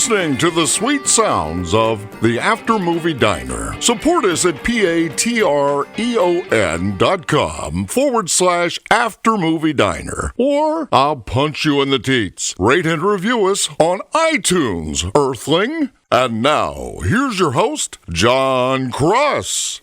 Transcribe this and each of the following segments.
listening to the sweet sounds of the After Movie Diner. Support us at patreon.com/After Movie Diner. Or I'll punch you in the teats. Rate and review us on iTunes, Earthling. And now, here's your host, John Cross.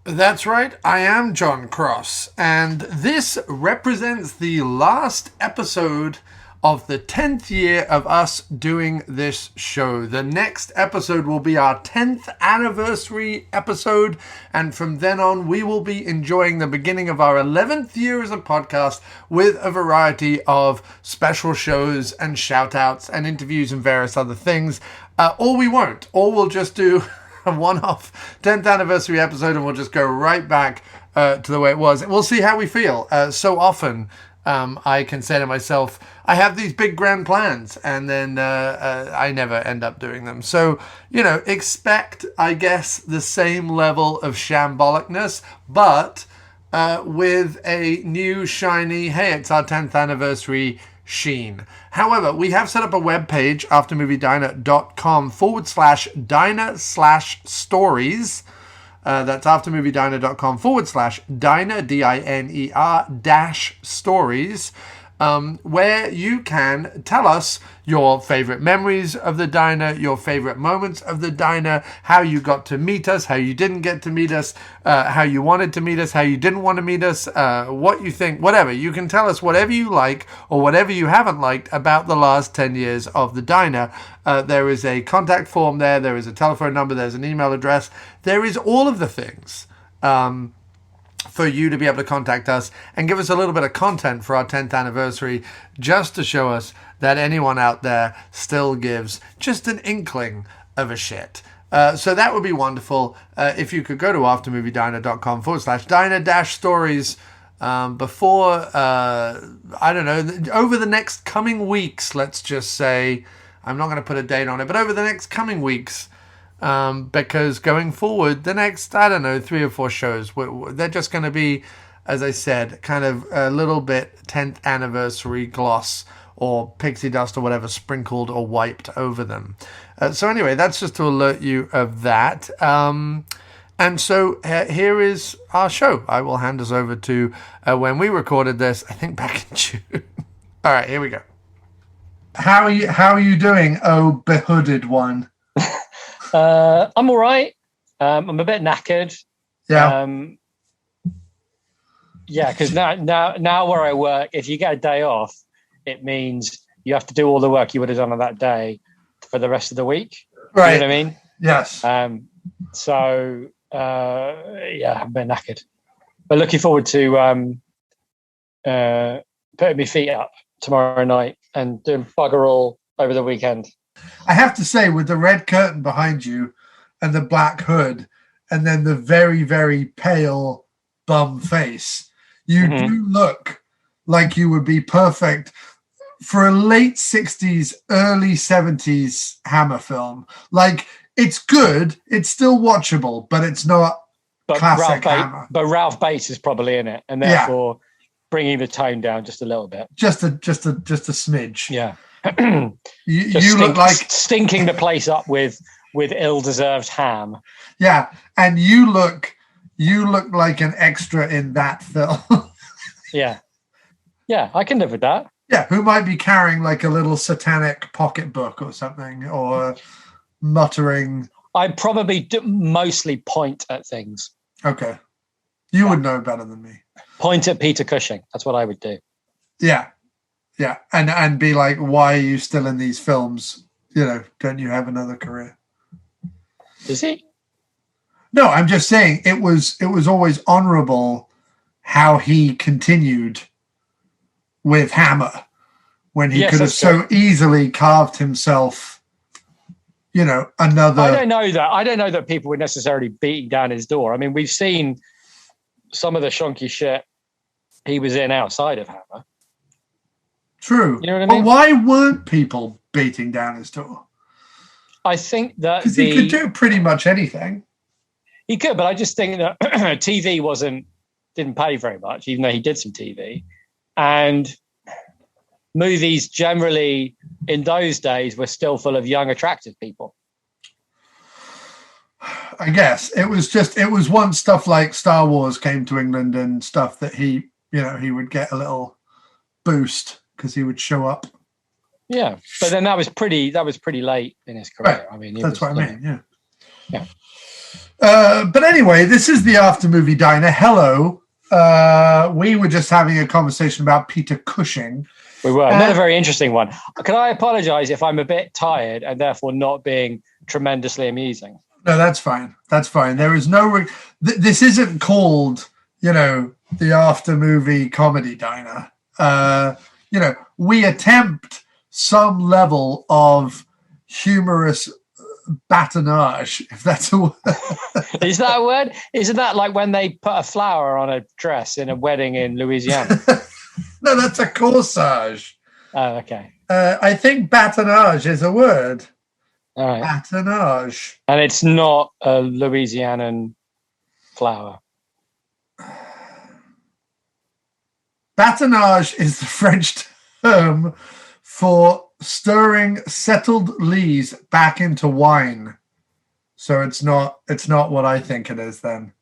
That's right, I am John Cross, and this represents the last episode of the 10th year of us doing this show. The next episode will be our 10th anniversary episode, and from then on we will be enjoying the beginning of our 11th year as a podcast with a variety of special shows and shout-outs and interviews and various other things. Or we won't, or we'll just do a one-off 10th anniversary episode and we'll just go right back to the way it was. We'll see how we feel. So often I can say to myself, I have these big grand plans, and then I never end up doing them. So, expect, I guess, the same level of shambolicness, but with a new shiny, hey, it's our 10th anniversary sheen. However, we have set up a webpage, aftermoviediner.com/diner/stories. That's aftermoviediner.com/diner, DINER-stories, where you can tell us your favorite memories of the diner, your favorite moments of the diner, how you got to meet us, how you didn't get to meet us, how you wanted to meet us, how you didn't want to meet us, what you think, whatever. You can tell us whatever you like or whatever you haven't liked about the last 10 years of the diner. There is a contact form there. There is a telephone number. There's an email address. There is all of the things for you to be able to contact us and give us a little bit of content for our 10th anniversary, just to show us that anyone out there still gives just an inkling of a shit. So that would be wonderful if you could go to aftermoviediner.com/diner-stories before, I don't know, over the next coming weeks, let's just say. I'm not going to put a date on it, but over the next coming weeks, because going forward, the next, 3 or 4 shows, they're just going to be, as I said, kind of a little bit 10th anniversary gloss or pixie dust or whatever sprinkled or wiped over them. So anyway, that's just to alert you of that. And so here is our show. I will hand us over to when we recorded this, I think back in June. All right, here we go. How are you doing, oh behooded one? I'm all right. I'm a bit knackered. Yeah. Because now where I work, if you get a day off, it means you have to do all the work you would have done on that day for the rest of the week. Right. You know what I mean? Yes. I'm a bit knackered, but looking forward to putting my feet up tomorrow night and doing bugger all over the weekend. I have to say, with the red curtain behind you and the black hood and then the very, very pale bum face, you do look like you would be perfect for a late 60s, early 70s Hammer film. Like, it's good, it's still watchable, but it's not classic Hammer. But Ralph Bates is probably in it, and therefore bringing the tone down just a little bit. Just a smidge. Yeah. you look like stinking the place up with ill-deserved ham. Yeah, and you look like an extra in that film. Yeah, I can live with that. Yeah, who might be carrying like a little satanic pocketbook or something, or muttering. I probably mostly point at things. Okay, you would know better than me. Point at Peter Cushing. That's what I would do. Yeah, and be like, why are you still in these films? Don't you have another career? Is he? No, I'm just saying it was always honorable how he continued with Hammer when he could have so easily carved himself, another. I don't know that people were necessarily beating down his door. I mean, we've seen some of the shonky shit he was in outside of Hammer. True. You know what I mean? But why weren't people beating down his door? I think that because he could do pretty much anything. He could, but I just think that TV didn't pay very much, even though he did some TV. And movies generally in those days were still full of young, attractive people. I guess it was once stuff like Star Wars came to England and stuff that he would get a little boost because he would show up. Yeah, but then that was pretty late in his career. Right. I mean, that's what I mean. Yeah. But anyway, this is the After Movie Diner. Hello. We were just having a conversation about Peter Cushing. We were. Not a very interesting one. Can I apologize if I'm a bit tired and therefore not being tremendously amusing? No, that's fine. That's fine. There is no... this isn't called, the After Movie Comedy Diner. We attempt some level of humorous batonage, if that's a word. Is that a word? Isn't that like when they put a flower on a dress in a wedding in Louisiana? No, that's a corsage. Oh, okay. I think batonage is a word. All right. Batonage. And it's not a Louisianan flower. Batonage is the French term for stirring settled lees back into wine. So it's not what I think it is then.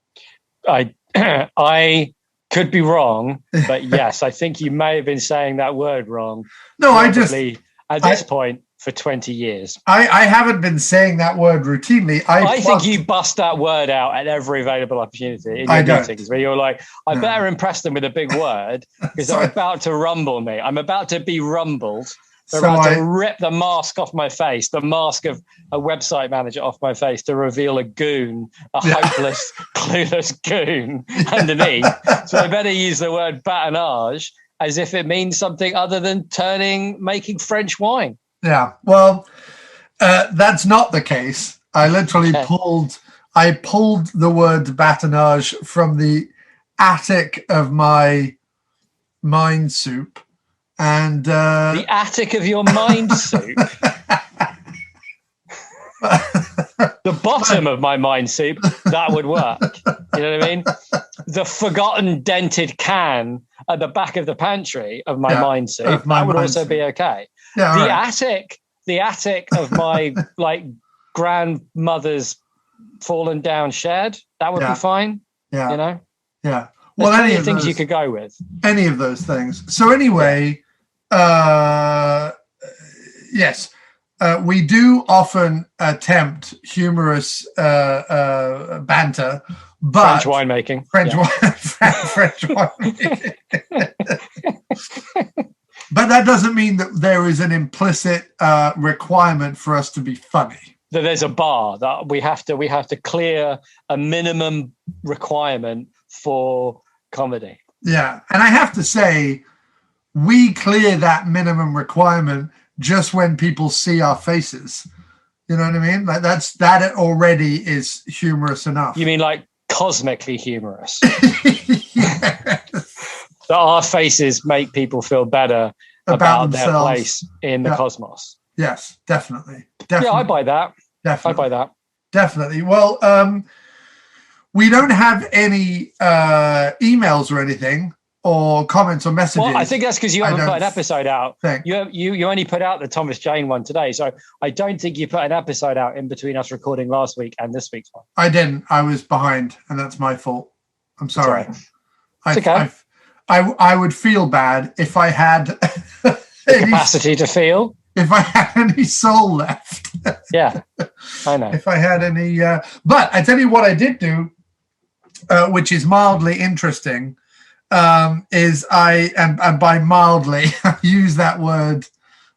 I could be wrong, but yes, I think you may have been saying that word wrong. No, probably at this point for 20 years. I haven't been saying that word routinely. I think you bust that word out at every available opportunity in your meetings where you're like, I better impress them with a big word because they're about to rumble me. I'm about to be rumbled. They're about to rip the mask off my face, the mask of a website manager off my face to reveal a goon, a hopeless, clueless goon underneath. So I better use the word batonage as if it means something other than making French wine. Yeah, well, that's not the case. I literally pulled the word batonage from the attic of my mind soup. And the attic of your mind soup? The bottom of my mind soup, that would work. You know what I mean? The forgotten dented can at the back of the pantry of my mind soup, that would also be okay. Yeah, the attic of my grandmother's fallen down shed, that would be fine. Yeah. Yeah. Well, any of things you could go with. Any of those things. So anyway, yes, we do often attempt humorous banter, but French winemaking. French winemaking. But that doesn't mean that there is an implicit requirement for us to be funny. That there's a bar that we have to clear a minimum requirement for comedy. Yeah, and I have to say, we clear that minimum requirement just when people see our faces. You know what I mean? Like that already is humorous enough. You mean like cosmically humorous? Yes. That our faces make people feel better about their place in the cosmos. Yes, definitely. Yeah, I buy that. Definitely. I buy that. Definitely. Well, we don't have any emails or anything, or comments or messages. Well, I think that's because you haven't put an episode out. You only put out the Thomas Jane one today, so I don't think you put an episode out in between us recording last week and this week's one. I didn't. I was behind, and that's my fault. I'm sorry. It's okay. I would feel bad if I had the capacity to feel. If I had any soul left. Yeah, I know. If I had any, but I tell you what I did do, which is mildly interesting, is and by mildly, I use that word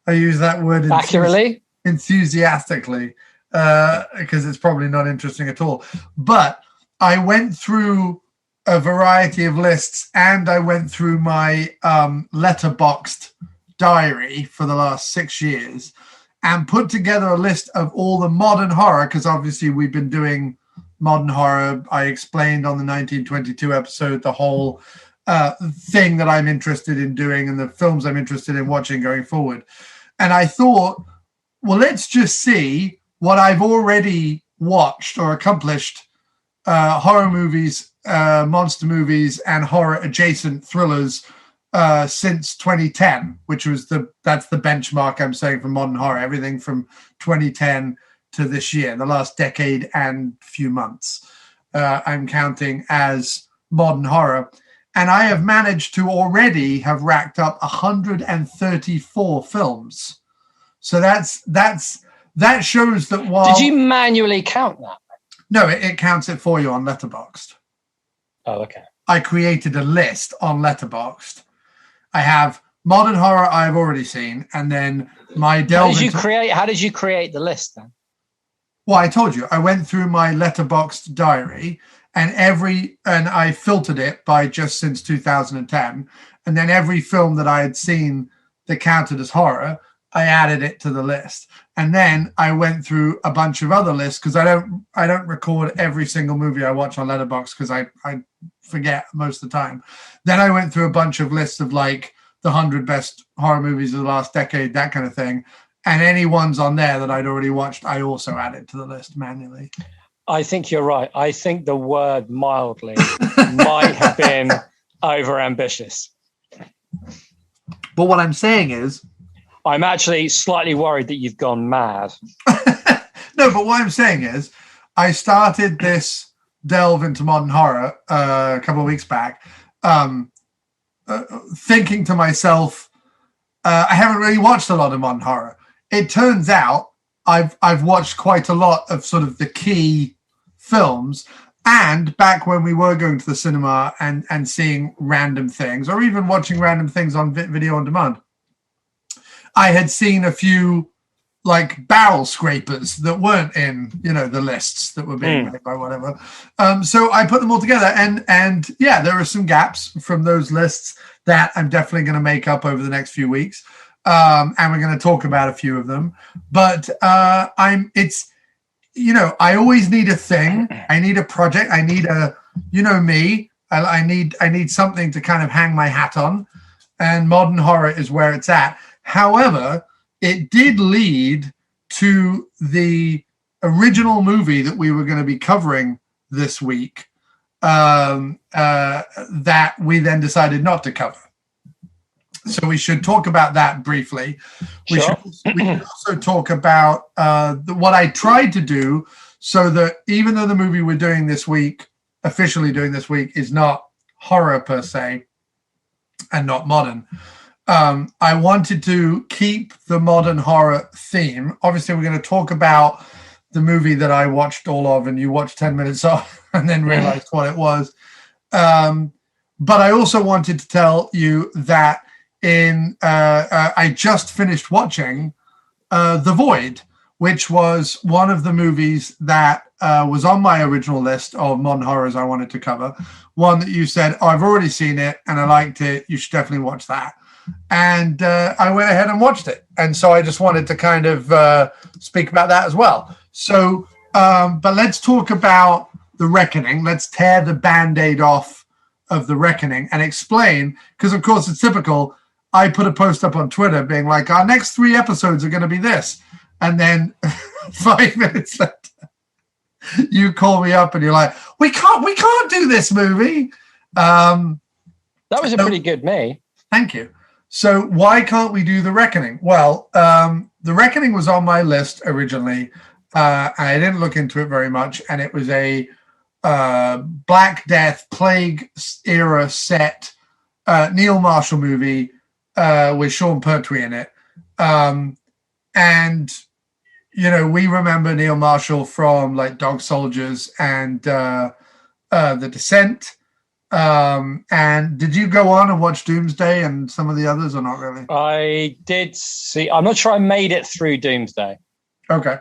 accurately, enthusiastically, because it's probably not interesting at all. But I went through a variety of lists, and I went through my letterboxed diary for the last 6 years and put together a list of all the modern horror, because obviously we've been doing modern horror. I explained on the 1922 episode the whole thing that I'm interested in doing and the films I'm interested in watching going forward. And I thought, well, let's just see what I've already watched or accomplished, horror movies, monster movies, and horror adjacent thrillers since 2010, which was that's the benchmark I'm saying for modern horror. Everything from 2010 to this year, the last decade and few months, I'm counting as modern horror. And I have managed to already have racked up 134 films. So that shows that while... Did you manually count that? No, it counts it for you on Letterboxd. Oh, okay. I created a list on Letterboxd. I have modern horror I've already seen, and then my delve. How did you create the list then? Well, I told you, I went through my Letterboxd diary, and I filtered it by just since 2010, and then every film that I had seen that counted as horror, I added it to the list. And then I went through a bunch of other lists because I don't record every single movie I watch on Letterboxd because I forget most of the time. Then I went through a bunch of lists of like the 100 best horror movies of the last decade, that kind of thing. And any ones on there that I'd already watched, I also added to the list manually. I think you're right. I think the word mildly might have been overambitious. But what I'm saying is, I'm actually slightly worried that you've gone mad. No, but what I'm saying is, I started this delve into modern horror a couple of weeks back, thinking to myself, I haven't really watched a lot of modern horror. It turns out I've watched quite a lot of sort of the key films. And back when we were going to the cinema and seeing random things, or even watching random things on video on demand, I had seen a few like barrel scrapers that weren't in, the lists that were being made by whatever. So I put them all together, and yeah, there are some gaps from those lists that I'm definitely going to make up over the next few weeks. And we're going to talk about a few of them, but I always need a thing. I need a project. I need me. I need something to kind of hang my hat on, and modern horror is where it's at. However, it did lead to the original movie that we were going to be covering this week that we then decided not to cover. So we should talk about that briefly. We should also talk about what I tried to do, so that even though the movie we're doing this week, officially doing this week, is not horror per se and not modern, I wanted to keep the modern horror theme. Obviously, we're going to talk about the movie that I watched all of, and you watched 10 minutes of and then realized what it was. But I also wanted to tell you that I just finished watching The Void, which was one of the movies that was on my original list of modern horrors I wanted to cover. One that you said, I've already seen it and I liked it, you should definitely watch that. And I went ahead and watched it. And so I just wanted to kind of speak about that as well. So, but let's talk about The Reckoning. Let's tear the Band-Aid off of The Reckoning and explain, because of course it's typical. I put a post up on Twitter being like, our next 3 episodes are going to be this. And then 5 minutes later, you call me up and you're like, we can't do this movie. That was a pretty good me. Thank you. So why can't we do The Reckoning? Well, The Reckoning was on my list originally. I didn't look into it very much. And it was a Black Death, Plague era set Neil Marshall movie with Sean Pertwee in it. And, we remember Neil Marshall from like Dog Soldiers and The Descent. And did you go on and watch Doomsday and some of the others, or not really? I did see. I'm not sure I made it through Doomsday. Okay.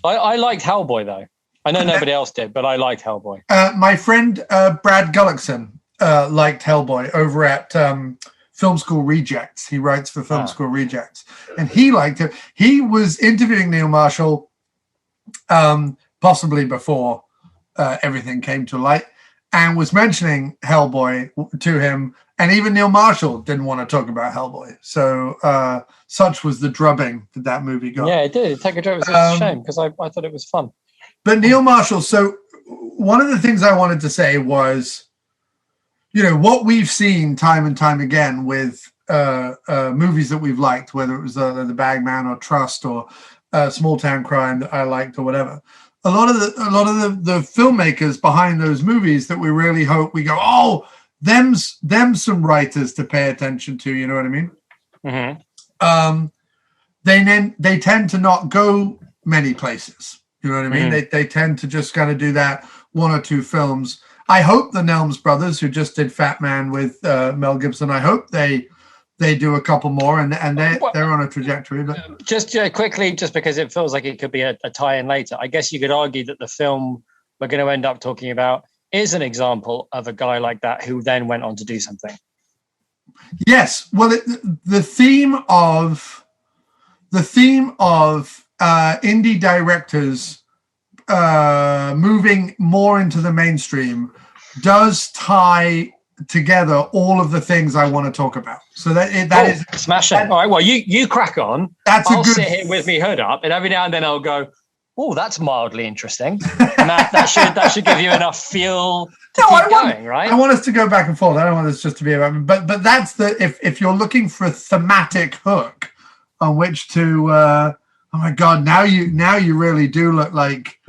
I liked Hellboy, though. I know nobody else did, but I liked Hellboy. My friend Brad Gullickson liked Hellboy over at Film School Rejects. He writes for Film School Rejects. And he liked it. He was interviewing Neil Marshall possibly before everything came to light, and was mentioning Hellboy to him. And even Neil Marshall didn't want to talk about Hellboy. So such was the drubbing that movie got. Yeah, it did. Take a joke. It was a shame because I thought it was fun. But Neil Marshall, so one of the things I wanted to say was, what we've seen time and time again with movies that we've liked, whether it was the Bagman or Trust or Small Town Crime that I liked or whatever. A lot of the filmmakers behind those movies that we really hope we go, oh, them's some writers to pay attention to. You know what I mean? Mm-hmm. They tend to not go many places. You know what I mean? Mm-hmm. They tend to just kind of do that one or two films. I hope the Nelms brothers, who just did Fat Man with Mel Gibson, I hope they do a couple more, and they're on a trajectory. But just quickly, just because it feels like it could be a tie-in later, I guess you could argue that the film we're going to end up talking about is an example of a guy like that who then went on to do something. Yes, well, the theme of indie directors moving more into the mainstream does tie together all of the things I want to talk about. So that is smashing. All right, well, you crack on. I'll sit here with me hood up, and every now and then I'll go, oh, that's mildly interesting. And that should give you enough feel to keep going, right? I want us to go back and forth. I don't want this just to be about me. But that's if you're looking for a thematic hook on which to oh my God, now you really do look like,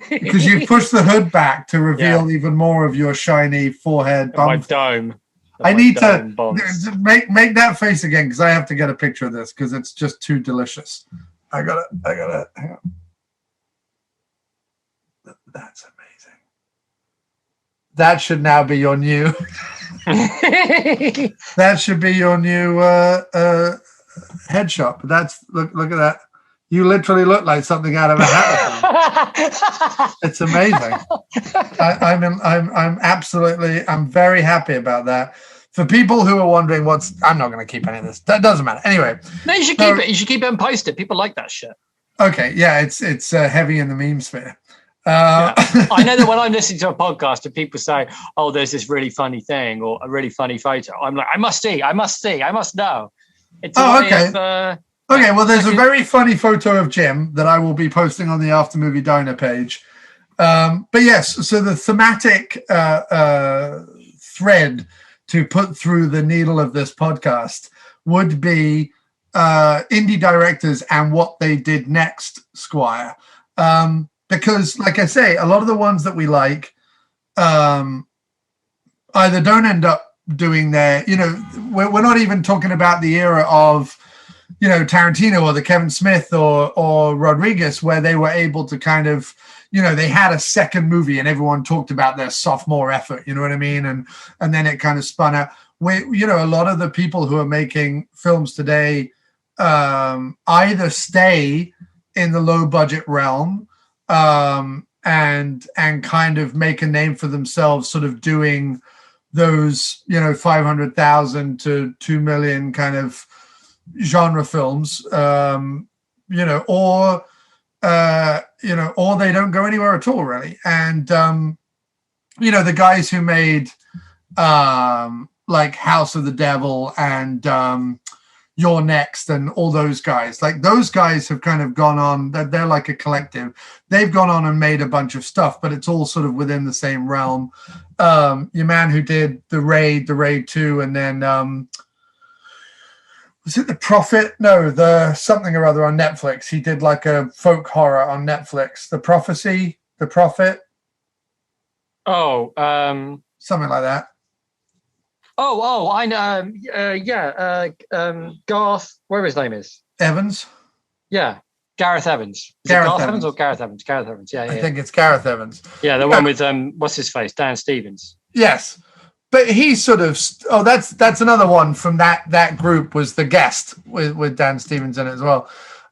because you push the hood back to reveal even more of your shiny forehead. My dome. I need to make that face again, because I have to get a picture of this because it's just too delicious. I gotta hang on. That's amazing. That should now be your new. That should be your new headshot. But that's look at that. You literally look like something out of a hat. It's amazing. I'm very happy about that. For people who are wondering I'm not going to keep any of this. That doesn't matter. Anyway. No, you should keep it. You should keep it and post it. People like that shit. Okay. Yeah. It's heavy in the meme sphere. I know that when I'm listening to a podcast and people say, oh, there's this really funny thing or a really funny photo, I'm like, I must know. It's okay. Okay, well, there's a very funny photo of Jim that I will be posting on the After Movie Diner page. But yes, so the thematic thread to put through the needle of this podcast would be indie directors and what they did next, Squire. Because, like I say, a lot of the ones that we like either don't end up doing their, we're not even talking about the era of, Tarantino or the Kevin Smith or Rodriguez, where they were able to kind of, they had a second movie and everyone talked about their sophomore effort, you know what I mean? And then it kind of spun out. A lot of the people who are making films today either stay in the low budget realm and kind of make a name for themselves, sort of doing those, 500,000 to 2 million kind of genre films, or they don't go anywhere at all, really. And the guys who made like House of the Devil and You're Next and all those guys, like those guys have kind of gone on, they're like a collective. They've gone on and made a bunch of stuff, but it's all sort of within the same realm. Your man who did The Raid 2, and then was it The Prophet? No, the something or other on Netflix. He did like a folk horror on Netflix. The Prophecy, The Prophet. Oh, something like that. Oh, I know. Garth, whatever his name is. Evans. Yeah, Gareth Evans. Is Gareth it Garth Evans or Gareth Evans? Gareth Evans. Yeah. I think it's Gareth Evans. Yeah, the one with what's his face, Dan Stevens. Yes. But he's sort of that's another one from that group, was The Guest with Dan Stevens in it as well.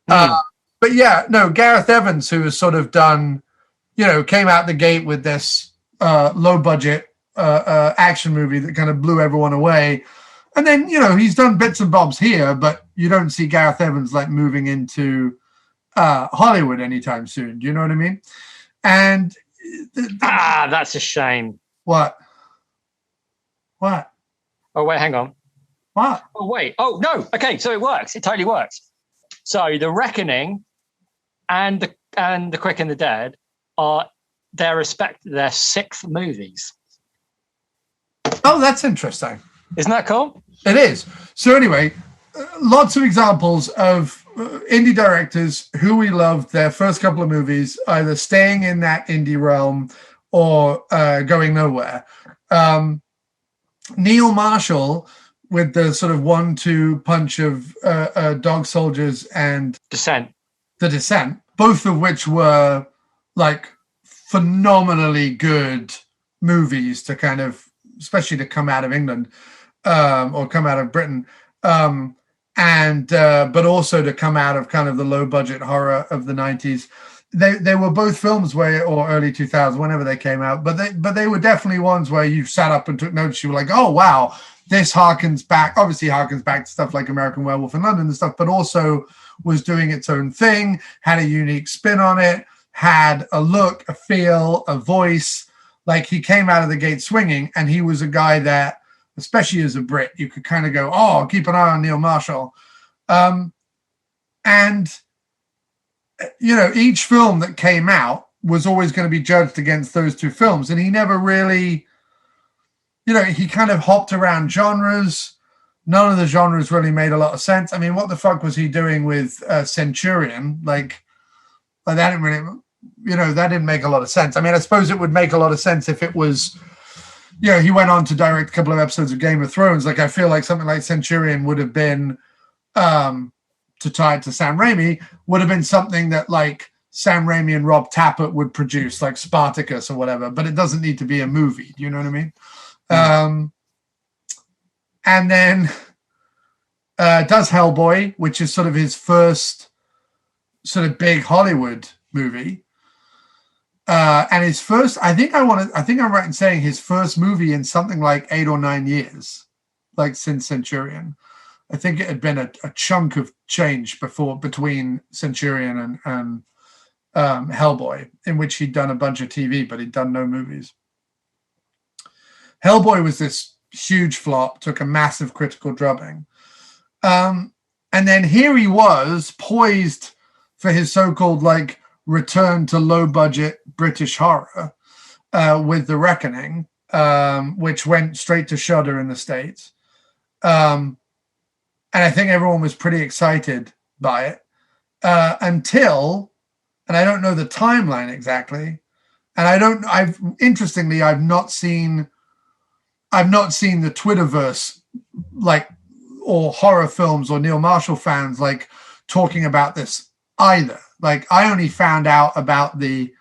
But yeah, no, Gareth Evans, who has sort of done, came out the gate with this low budget action movie that kind of blew everyone away, and then he's done bits and bobs here, but you don't see Gareth Evans like moving into Hollywood anytime soon. Do you know what I mean? And that's a shame. What? Oh, wait, hang on. What? Oh, wait. Oh, no. Okay, so it works. It totally works. So The Reckoning and The Quick and the Dead are their 6th movies. Oh, that's interesting. Isn't that cool? It is. So anyway, lots of examples of indie directors who we loved their first couple of movies, either staying in that indie realm or going nowhere. Neil Marshall with the sort of 1-2 punch of Dog Soldiers and The Descent, both of which were like phenomenally good movies to kind of, especially to come out of England or come out of Britain, but also to come out of kind of the low budget horror of the 90s. They were both films or early 2000s, whenever they came out, but they were definitely ones where you sat up and took notice. You were like, oh wow, this harkens back to stuff like American Werewolf in London and stuff, but also was doing its own thing, had a unique spin on it, had a look, a feel, a voice. Like, he came out of the gate swinging, and he was a guy that, especially as a Brit, you could kind of go, oh, keep an eye on Neil Marshall. And, you know, each film that came out was always going to be judged against those two films. And he never really, you know, he kind of hopped around genres. None of the genres really made a lot of sense. I mean, what the fuck was he doing with Centurion? Like that didn't really, you know, that didn't make a lot of sense. I mean, I suppose it would make a lot of sense if it was, you know, he went on to direct a couple of episodes of Game of Thrones. Like, I feel like something like Centurion would have been, to tie it to Sam Raimi, would have been something that like Sam Raimi and Rob Tappert would produce, like Spartacus or whatever, but it doesn't need to be a movie. Do you know what I mean? And then does Hellboy, which is sort of his first sort of big Hollywood movie. And his first, I think I'm right in saying his first movie in something like 8 or 9 years, like since Centurion. I think it had been a chunk of change between Centurion and Hellboy, in which he'd done a bunch of TV, but he'd done no movies. Hellboy was this huge flop, took a massive critical drubbing. And then here he was, poised for his so-called like return to low-budget British horror with The Reckoning, which went straight to Shudder in the States. And I think everyone was pretty excited by it until, and I don't know the timeline exactly, and I've not seen the Twitterverse, like, or horror films or Neil Marshall fans like talking about this either. Like, I only found out about the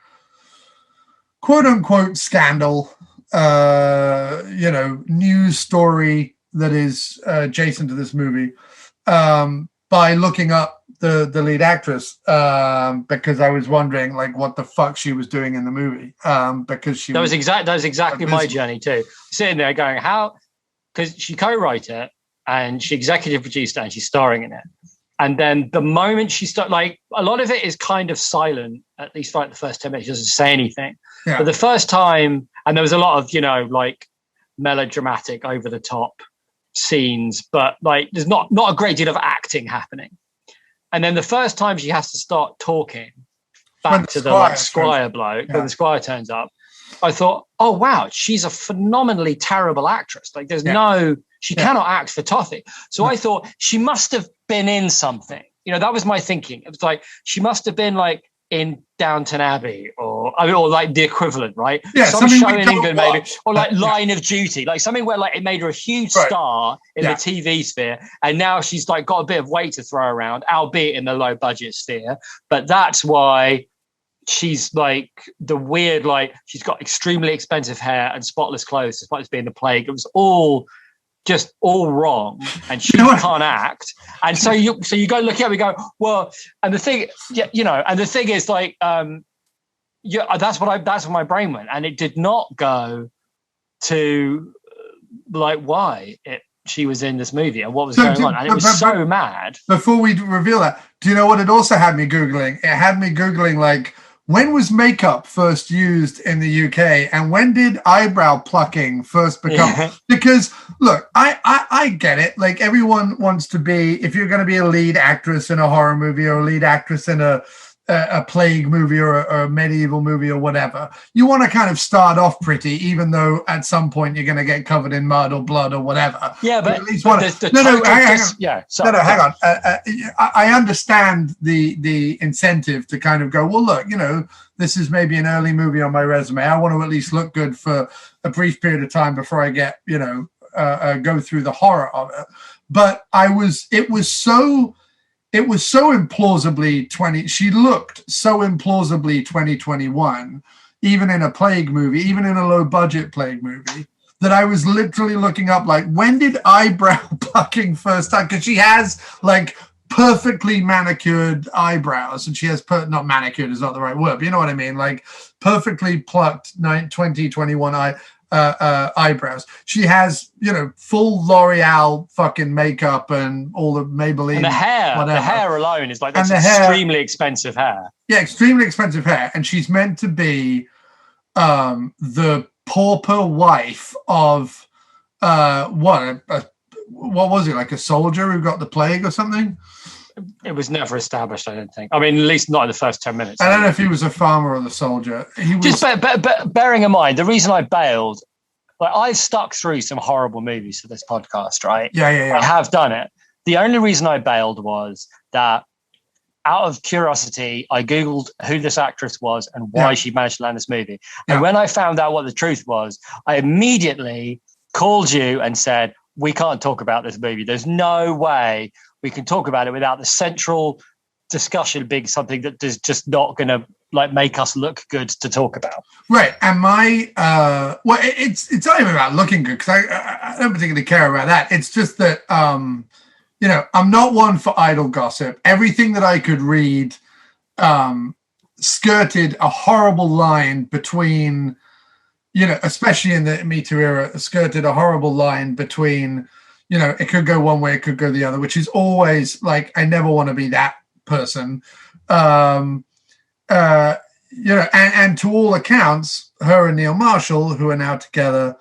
quote unquote scandal, you know, news story that is adjacent to this movie by looking up the lead actress because I was wondering like what the fuck she was doing in the movie because that was exactly my journey too. Sitting there going, how, because she co-wrote it and she executive produced it and she's starring in it. And then the moment she started, like, a lot of it is kind of silent, at least for like the first 10 minutes, she doesn't say anything. Yeah. But the first time, and there was a lot of, you know, like melodramatic, over the top scenes, but like there's not a great deal of acting happening. And then the first time she has to start talking back to the like squire bloke, when the squire turns up, I thought, oh wow, she's a phenomenally terrible actress. Like there's she cannot act for toffee. So I thought she must have been in something. You know, that was my thinking. It was like she must have been like in Downton Abbey or like the equivalent, right? Yeah, some show in England maybe, or like Line of Duty, like something where like it made her a huge star in the TV sphere, and now she's like got a bit of weight to throw around, albeit in the low budget sphere. But that's why she's like the weird, like she's got extremely expensive hair and spotless clothes, despite this being the plague. It was all wrong, and she can't act. And so you go look at it, we go, well, and the thing, you know, and the thing is like, that's what my brain went, and it did not go to like why she was in this movie and what was going on, and it was so mad. Before we reveal that, do you know what it also had me Googling? It had me Googling like, when was makeup first used in the UK, and when did eyebrow plucking first become? Yeah. Because look, I get it. Like everyone wants to be, if you're going to be a lead actress in a horror movie or a lead actress in a a plague movie or a medieval movie or whatever, you want to kind of start off pretty, even though at some point you're going to get covered in mud or blood or whatever. Yeah, but at least hang on. Yeah, sorry, no, hang on. I understand the incentive to kind of go, well, look, this is maybe an early movie on my resume. I want to at least look good for a brief period of time before I get, go through the horror of it. But it was so implausibly she looked so implausibly 2021, even in a plague movie, even in a low budget plague movie, that I was literally looking up, like, when did eyebrow plucking first time? Because she has like perfectly manicured eyebrows, and she has not manicured is not the right word, but you know what I mean, like perfectly plucked 2021 eyebrows. She has, full L'Oreal fucking makeup and all the Maybelline. And the hair alone is like, that's extremely expensive hair. Yeah, extremely expensive hair. And she's meant to be the pauper wife of what was it, like a soldier who got the plague or something? It was never established, I don't think. I mean, at least not in the first 10 minutes. I don't know if he was a farmer or the soldier. He was... Just bearing in mind, the reason I bailed, like, I've stuck through some horrible movies for this podcast, right? Yeah. I have done it. The only reason I bailed was that out of curiosity, I Googled who this actress was and why she managed to land this movie. And when I found out what the truth was, I immediately called you and said, we can't talk about this movie. There's no way we can talk about it without the central discussion being something that is just not going to like make us look good to talk about. Right. And my, it's not even about looking good, because I don't particularly care about that. It's just that, I'm not one for idle gossip. Everything that I could read skirted a horrible line between, especially in the Me Too era, skirted a horrible line between, it could go one way, it could go the other, which is always like, I never want to be that person. And to all accounts, her and Neil Marshall, who are now together,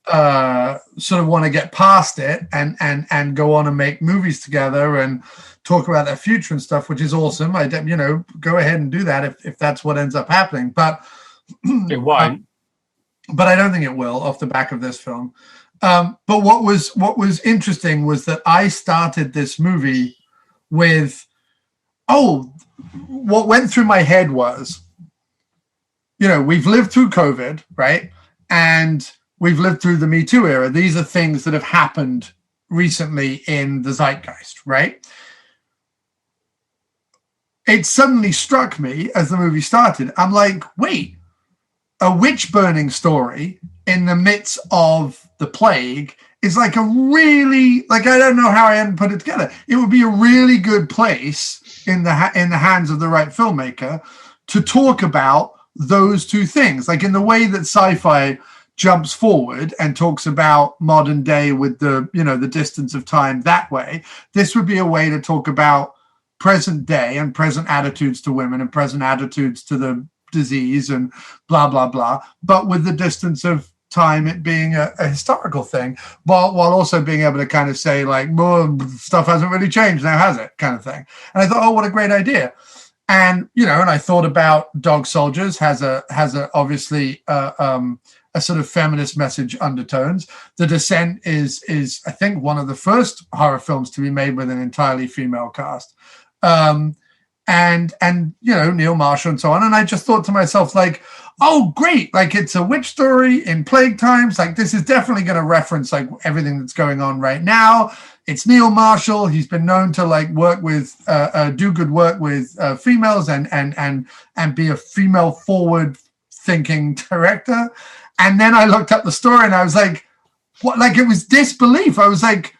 sort of want to get past it and go on and make movies together and talk about their future and stuff, which is awesome. I go ahead and do that if that's what ends up happening. But it won't. But I don't think it will off the back of this film. But what was interesting was that I started this movie with, what went through my head was, we've lived through COVID, right? And we've lived through the Me Too era. These are things that have happened recently in the zeitgeist, right? It suddenly struck me as the movie started. I'm like, wait, a witch burning story in the midst of the plague is like a really, like, I don't know how I hadn't put it together. It would be a really good place in the hands of the right filmmaker to talk about those two things. Like, in the way that sci-fi jumps forward and talks about modern day with the, the distance of time that way, this would be a way to talk about present day and present attitudes to women and present attitudes to the disease and blah, blah, blah, but with the distance of time, it being a historical thing, while also being able to kind of say, like, well, stuff hasn't really changed now, has it, kind of thing. And I thought, what a great idea. And and I thought about Dog Soldiers has obviously a sort of feminist message undertones. The Descent is I think one of the first horror films to be made with an entirely female cast, and Neil Marshall and so on. And I just thought to myself, like, oh, great. Like, it's a witch story in plague times. Like, this is definitely going to reference like everything that's going on right now. It's Neil Marshall. He's been known to like work with, do good work with females and be a female forward thinking director. And then I looked up the story and I was like, what? Like, it was disbelief. I was like,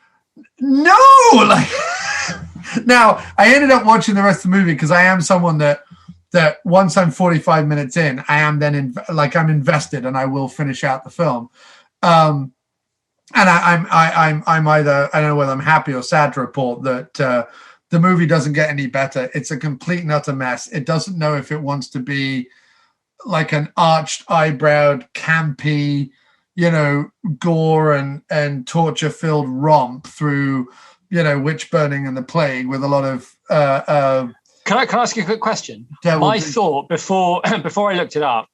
no, like, now I ended up watching the rest of the movie because I am someone that once I'm 45 minutes in, I am then I'm invested and I will finish out the film. And I'm either, I don't know whether I'm happy or sad to report that the movie doesn't get any better. It's a complete and utter mess. It doesn't know if it wants to be like an arched eyebrowed, campy, gore and torture filled romp through, witch burning and the plague with a lot of Can I ask you a quick question? My thought before I looked it up,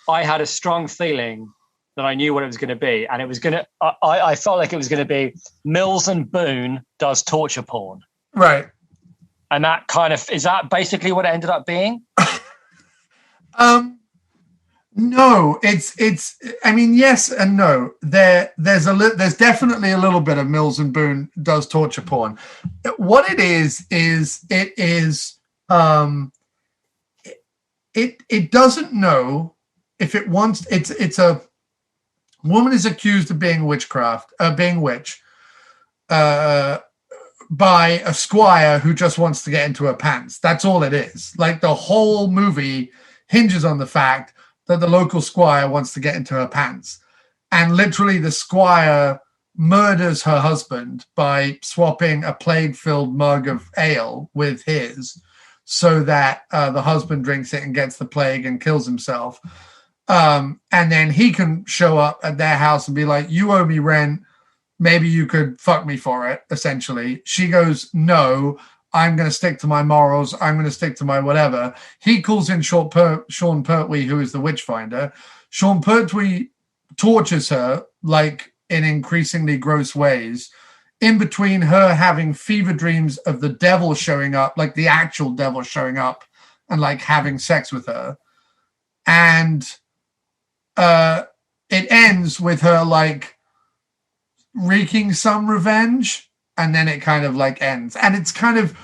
I had a strong feeling that I knew what it was going to be, and it was going to. I felt like it was going to be Mills and Boon does torture porn, right? And that kind of is that basically what it ended up being. No, it's. I mean, yes and no. There's definitely a little bit of Mills and Boon does torture porn. What it is it doesn't know if it wants. It's a woman is accused of being witch, by a squire who just wants to get into her pants. That's all it is. Like the whole movie hinges on the fact that the local squire wants to get into her pants. And literally the squire murders her husband by swapping a plague-filled mug of ale with his so that the husband drinks it and gets the plague and kills himself. And then he can show up at their house and be like, you owe me rent. Maybe you could fuck me for it, essentially. She goes, no, I'm going to stick to my morals. I'm going to stick to my whatever. He calls in Sean Pertwee, who is the witch finder. Sean Pertwee tortures her, like, in increasingly gross ways, in between her having fever dreams of the devil showing up, like the actual devil showing up and, like, having sex with her. And it ends with her, like, wreaking some revenge, and then it kind of like ends, and it's kind of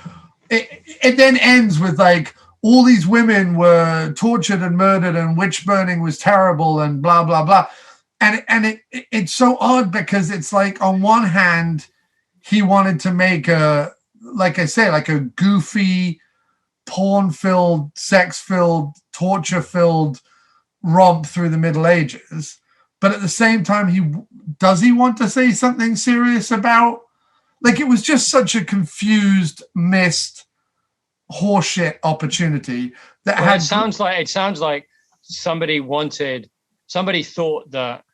it then ends with like all these women were tortured and murdered and witch burning was terrible and blah blah blah, and it's so odd because it's like on one hand he wanted to make a, like I say, like a goofy porn filled, sex filled, torture filled romp through the Middle Ages. But at the same time, he want to say something serious about, like, it was just such a confused, missed horseshit opportunity that it sounds like somebody thought that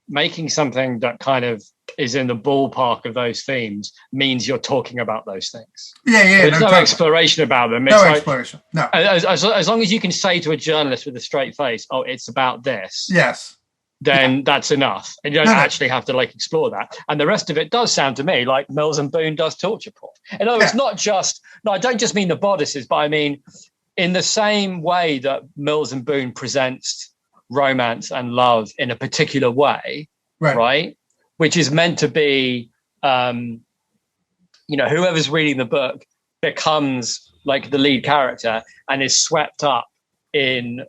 making something that kind of is in the ballpark of those themes means you're talking about those things. Yeah. There's no exploration about them. It's exploration. No. As long as you can say to a journalist with a straight face, "Oh, it's about this." Yes. Then that's enough. And you don't actually have to like explore that. And the rest of it does sound to me like Mills and Boon does torture porn. In other words, I don't just mean the bodices, but I mean in the same way that Mills and Boon presents romance and love in a particular way, right? Which is meant to be, whoever's reading the book becomes like the lead character and is swept up in,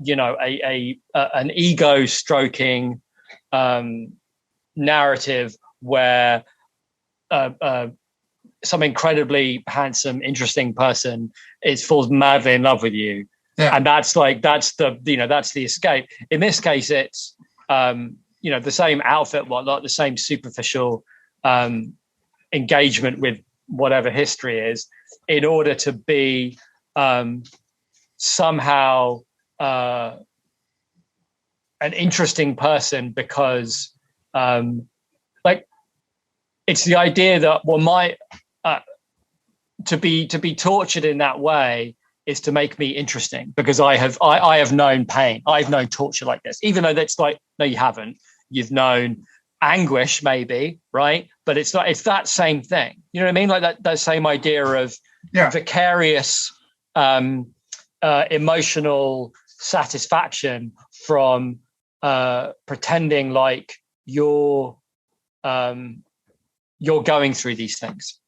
an ego stroking narrative where some incredibly handsome, interesting person falls madly in love with you. Yeah. And that's the escape. In this case, it's, the same outfit, whatnot, the same superficial engagement with whatever history is in order to be somehow an interesting person because it's the idea that to be tortured in that way is to make me interesting because I have known pain. I've known torture like this, even though that's like, no, you haven't. You've known anguish maybe, right? But it's that same thing. You know what I mean? Like that same idea of vicarious emotional satisfaction from pretending like you're going through these things.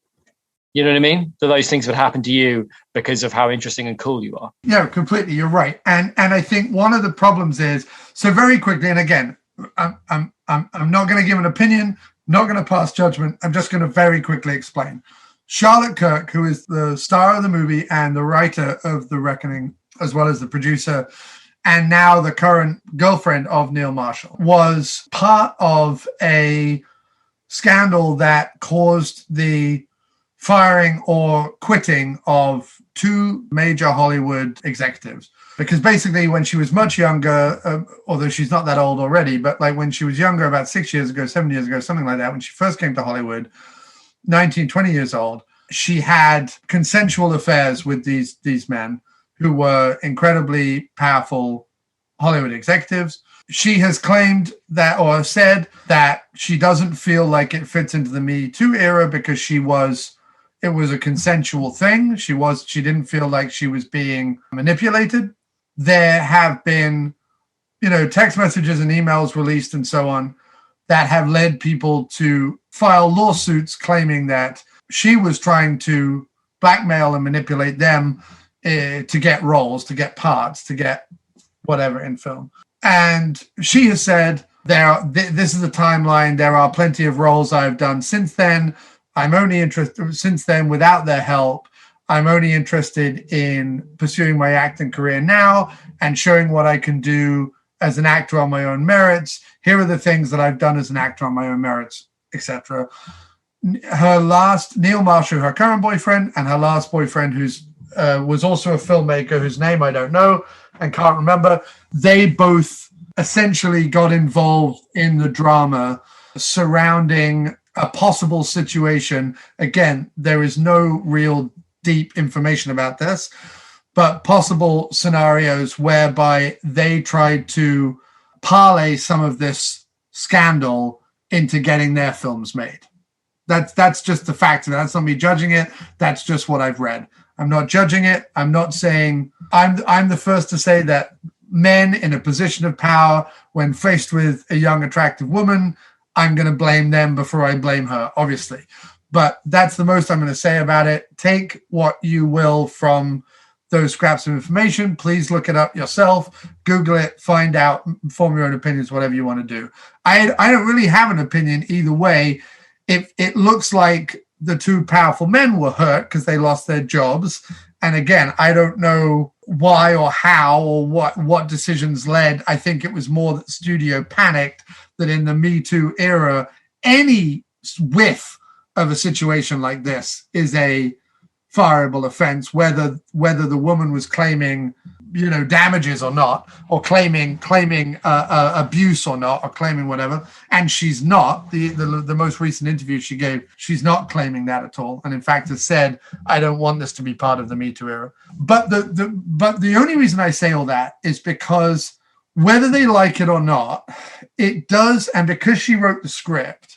You know what I mean? That those things would happen to you because of how interesting and cool you are. Yeah, completely. You're right. And I think one of the problems is, so very quickly, and again, I'm not going to give an opinion, not going to pass judgment. I'm just going to very quickly explain. Charlotte Kirk, who is the star of the movie and the writer of The Reckoning, as well as the producer, and now the current girlfriend of Neil Marshall, was part of a scandal that caused the firing or quitting of two major Hollywood executives. Because basically when she was much younger, although she's not that old already, but like when she was younger, about 6 years ago, 7 years ago, something like that, when she first came to Hollywood, 19, 20 years old, she had consensual affairs with these men who were incredibly powerful Hollywood executives. She has claimed that, or said that she doesn't feel like it fits into the Me Too era because it was a consensual thing. She didn't feel like she was being manipulated. There have been, text messages and emails released and so on that have led people to file lawsuits claiming that she was trying to blackmail and manipulate them to get roles, to get parts, to get whatever in film. And she has said, this is the timeline. There are plenty of roles I've done since then. I'm only interested since then without their help. I'm only interested in pursuing my acting career now and showing what I can do as an actor on my own merits. Here are the things that I've done as an actor on my own merits, etc. Neil Marshall, her current boyfriend, and her last boyfriend, who's was also a filmmaker whose name I don't know and can't remember. They both essentially got involved in the drama surrounding a possible situation. Again, there is no real deep information about this, but possible scenarios whereby they tried to parlay some of this scandal into getting their films made. That's just the fact of it. That's not me judging it. That's just what I've read. I'm not judging it. I'm not saying I'm the first to say that men in a position of power, when faced with a young, attractive woman, I'm going to blame them before I blame her, obviously. But that's the most I'm going to say about it. Take what you will from those scraps of information. Please look it up yourself. Google it, find out, form your own opinions, whatever you want to do. I don't really have an opinion either way. It looks like the two powerful men were hurt because they lost their jobs. And again, I don't know why or how or what decisions led. I think it was more that the studio panicked that in the Me Too era, any whiff of a situation like this is a fireable offense, whether the woman was claiming, damages or not, or claiming abuse or not, or claiming whatever. And she's not. The most recent interview she gave, she's not claiming that at all. And in fact has said, I don't want this to be part of the Me Too era. But the only reason I say all that is because whether they like it or not, it does. And because she wrote the script,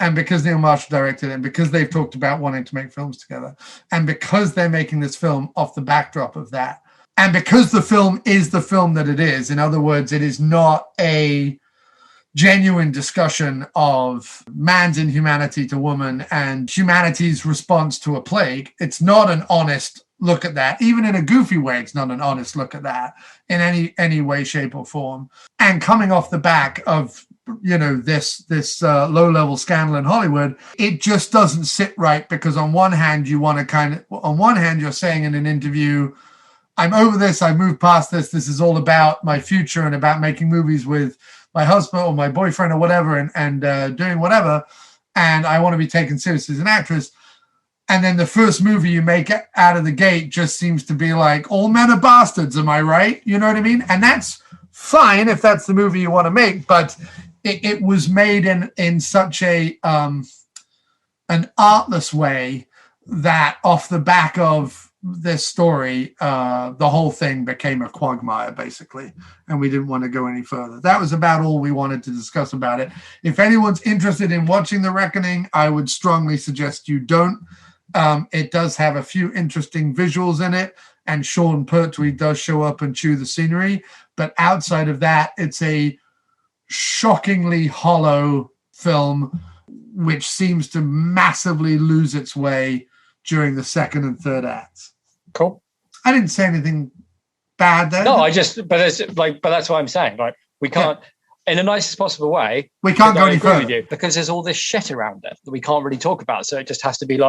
and because Neil Marshall directed it, and because they've talked about wanting to make films together, and because they're making this film off the backdrop of that, and because the film is the film that it is, in other words, it is not a genuine discussion of man's inhumanity to woman and humanity's response to a plague. It's not an honest look at that. Even in a goofy way, it's not an honest look at that in any way, shape, or form. And coming off the back of this low-level scandal in Hollywood, it just doesn't sit right, because on one hand you're saying in an interview, I'm over this, I moved past this is all about my future and about making movies with my husband or my boyfriend or whatever and doing whatever, and I want to be taken seriously as an actress. And then the first movie you make out of the gate just seems to be like, all men are bastards, am I right? You know what I mean? And that's fine if that's the movie you want to make, but it was made in such an artless way that off the back of this story, the whole thing became a quagmire, basically, and we didn't want to go any further. That was about all we wanted to discuss about it. If anyone's interested in watching The Reckoning, I would strongly suggest you don't. It does have a few interesting visuals in it, and Sean Pertwee does show up and chew the scenery, but outside of that, it's a shockingly hollow film which seems to massively lose its way during the second and third acts. Cool. I didn't say anything bad there. No, but that's what I'm saying. Like, we can't, in the nicest possible way, we can't go any further because there's all this shit around it that we can't really talk about. So it just has to be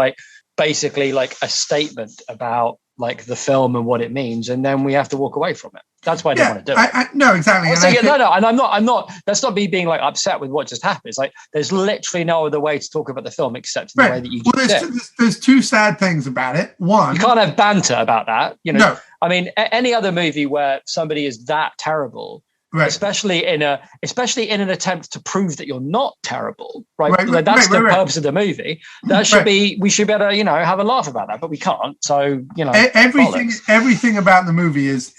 basically a statement about the film and what it means, and then we have to walk away from it. That's why I don't want to do it. No, exactly. No, and I'm not. That's not me being upset with what just happened. It's there's literally no other way to talk about the film except in the way that you did. There's two sad things about it. One, you can't have banter about that. No. I mean, any other movie where somebody is that terrible, Right. Especially in an attempt to prove that you're not terrible, right? That's the purpose of the movie. That should be, we should be able to, have a laugh about that, but we can't. So, everything about the movie is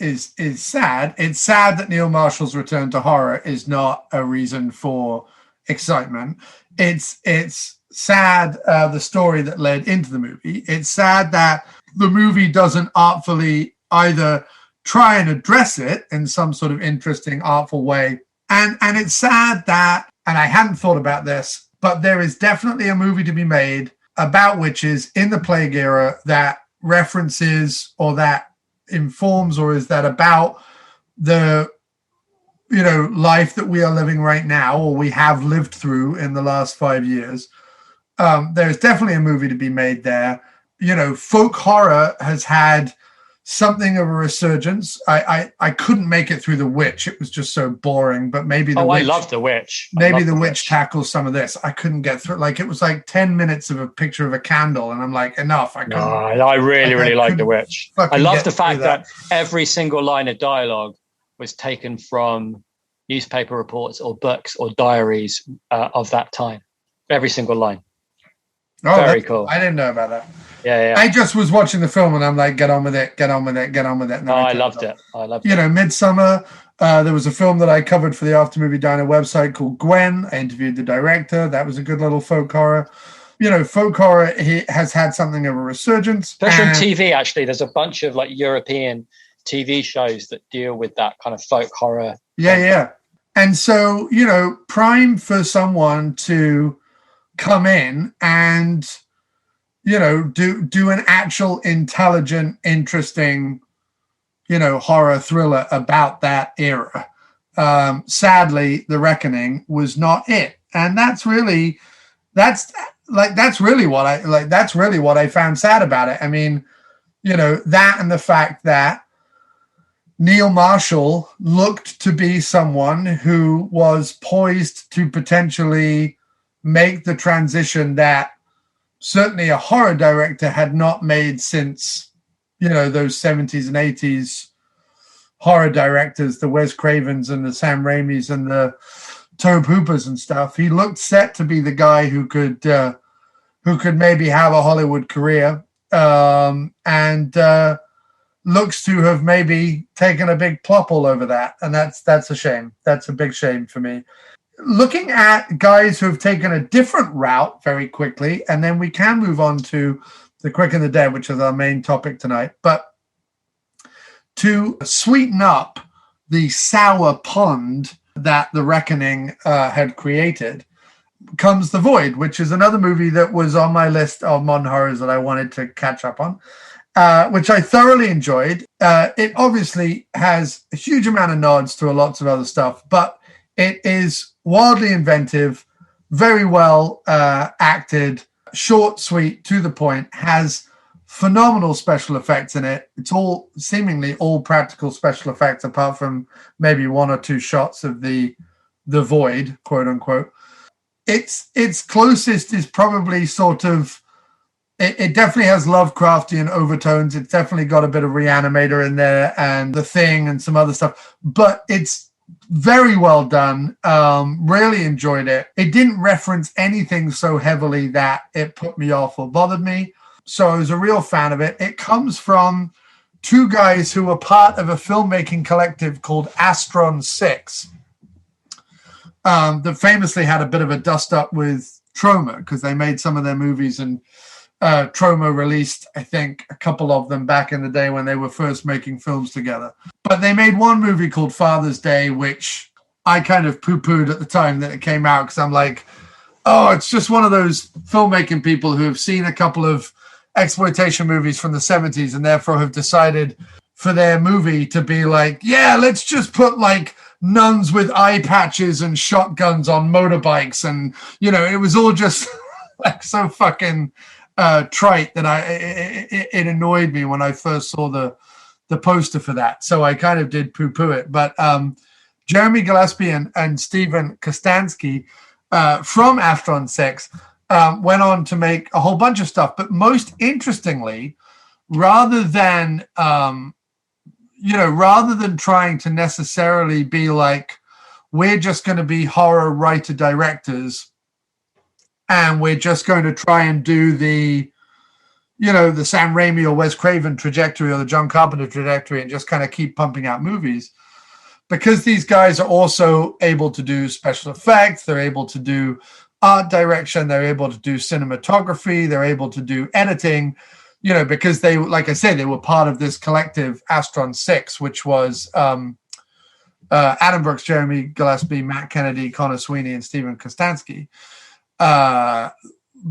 sad. It's sad that Neil Marshall's return to horror is not a reason for excitement. It's sad, the story that led into the movie. It's sad that the movie doesn't artfully either try and address it in some sort of interesting, artful way. And it's sad that, and I hadn't thought about this, but there is definitely a movie to be made about witches in the plague era that references or that informs or is that about the, life that we are living right now or we have lived through in the last 5 years. There's definitely a movie to be made there. Folk horror has had something of a resurgence. I couldn't make it through The Witch. It was just so boring, but maybe The Witch. I love The Witch. Maybe The Witch tackles some of this. I couldn't get through. It was 10 minutes of a picture of a candle, and I'm like, enough. I really like The Witch. I love the fact that every single line of dialogue was taken from newspaper reports or books or diaries of that time. Every single line. Oh, very cool. I didn't know about that. Yeah. I just was watching the film and I'm like, get on with it. And I loved it. Midsummer. There was a film that I covered for the After Movie Diner website called Gwen. I interviewed the director. That was a good little folk horror. Folk horror has had something of a resurgence. Especially on TV, actually. There's a bunch of European TV shows that deal with that kind of folk horror. Yeah. And so, prime for someone to come in and do an actual intelligent, interesting, horror thriller about that era. Sadly, The Reckoning was not it. And that's really what I found sad about it. I mean, that and the fact that Neil Marshall looked to be someone who was poised to potentially make the transition that certainly a horror director had not made since, those 70s and 80s horror directors, the Wes Cravens and the Sam Raimis and the Tobe Hoopers and stuff. He looked set to be the guy who could maybe have a Hollywood career, and looks to have maybe taken a big plop all over that. And that's a shame. That's a big shame for me. Looking at guys who have taken a different route very quickly, and then we can move on to The Quick and the Dead, which is our main topic tonight. But to sweeten up the sour pond that The Reckoning had created comes The Void, which is another movie that was on my list of modern horrors that I wanted to catch up on, which I thoroughly enjoyed. It obviously has a huge amount of nods to lots of other stuff, but it is wildly inventive, very well acted, short, sweet, to the point, has phenomenal special effects in it. It's seemingly all practical special effects, apart from maybe one or two shots of the void, quote unquote. Its closest is probably sort of, it definitely has Lovecraftian overtones. It's definitely got a bit of Reanimator in there and The Thing and some other stuff, but it's very well done. Really enjoyed it. It didn't reference anything so heavily that it put me off or bothered me. So I was a real fan of it. It comes from two guys who were part of a filmmaking collective called Astron 6 that famously had a bit of a dust up with Troma because they made some of their movies, and Troma released, I think, a couple of them back in the day when they were first making films together. But they made one movie called Father's Day, which I kind of poo-pooed at the time that it came out because I'm like, oh, it's just one of those filmmaking people who have seen a couple of exploitation movies from the 70s and therefore have decided for their movie to be like, yeah, let's just put nuns with eye patches and shotguns on motorbikes. And, it was all just so fucking trite that it annoyed me when I first saw the poster for that. So I kind of did poo-poo it. But Jeremy Gillespie and Steven Kostanski from Astron 6 went on to make a whole bunch of stuff. But most interestingly, rather than rather than trying to necessarily be like, we're just going to be horror writer directors and we're just going to try and do the Sam Raimi or Wes Craven trajectory or the John Carpenter trajectory and just kind of keep pumping out movies. Because these guys are also able to do special effects, they're able to do art direction, they're able to do cinematography, they're able to do editing, because they, like I said, they were part of this collective Astron 6, which was Adam Brooks, Jeremy Gillespie, Matt Kennedy, Connor Sweeney, and Stephen Kostansky.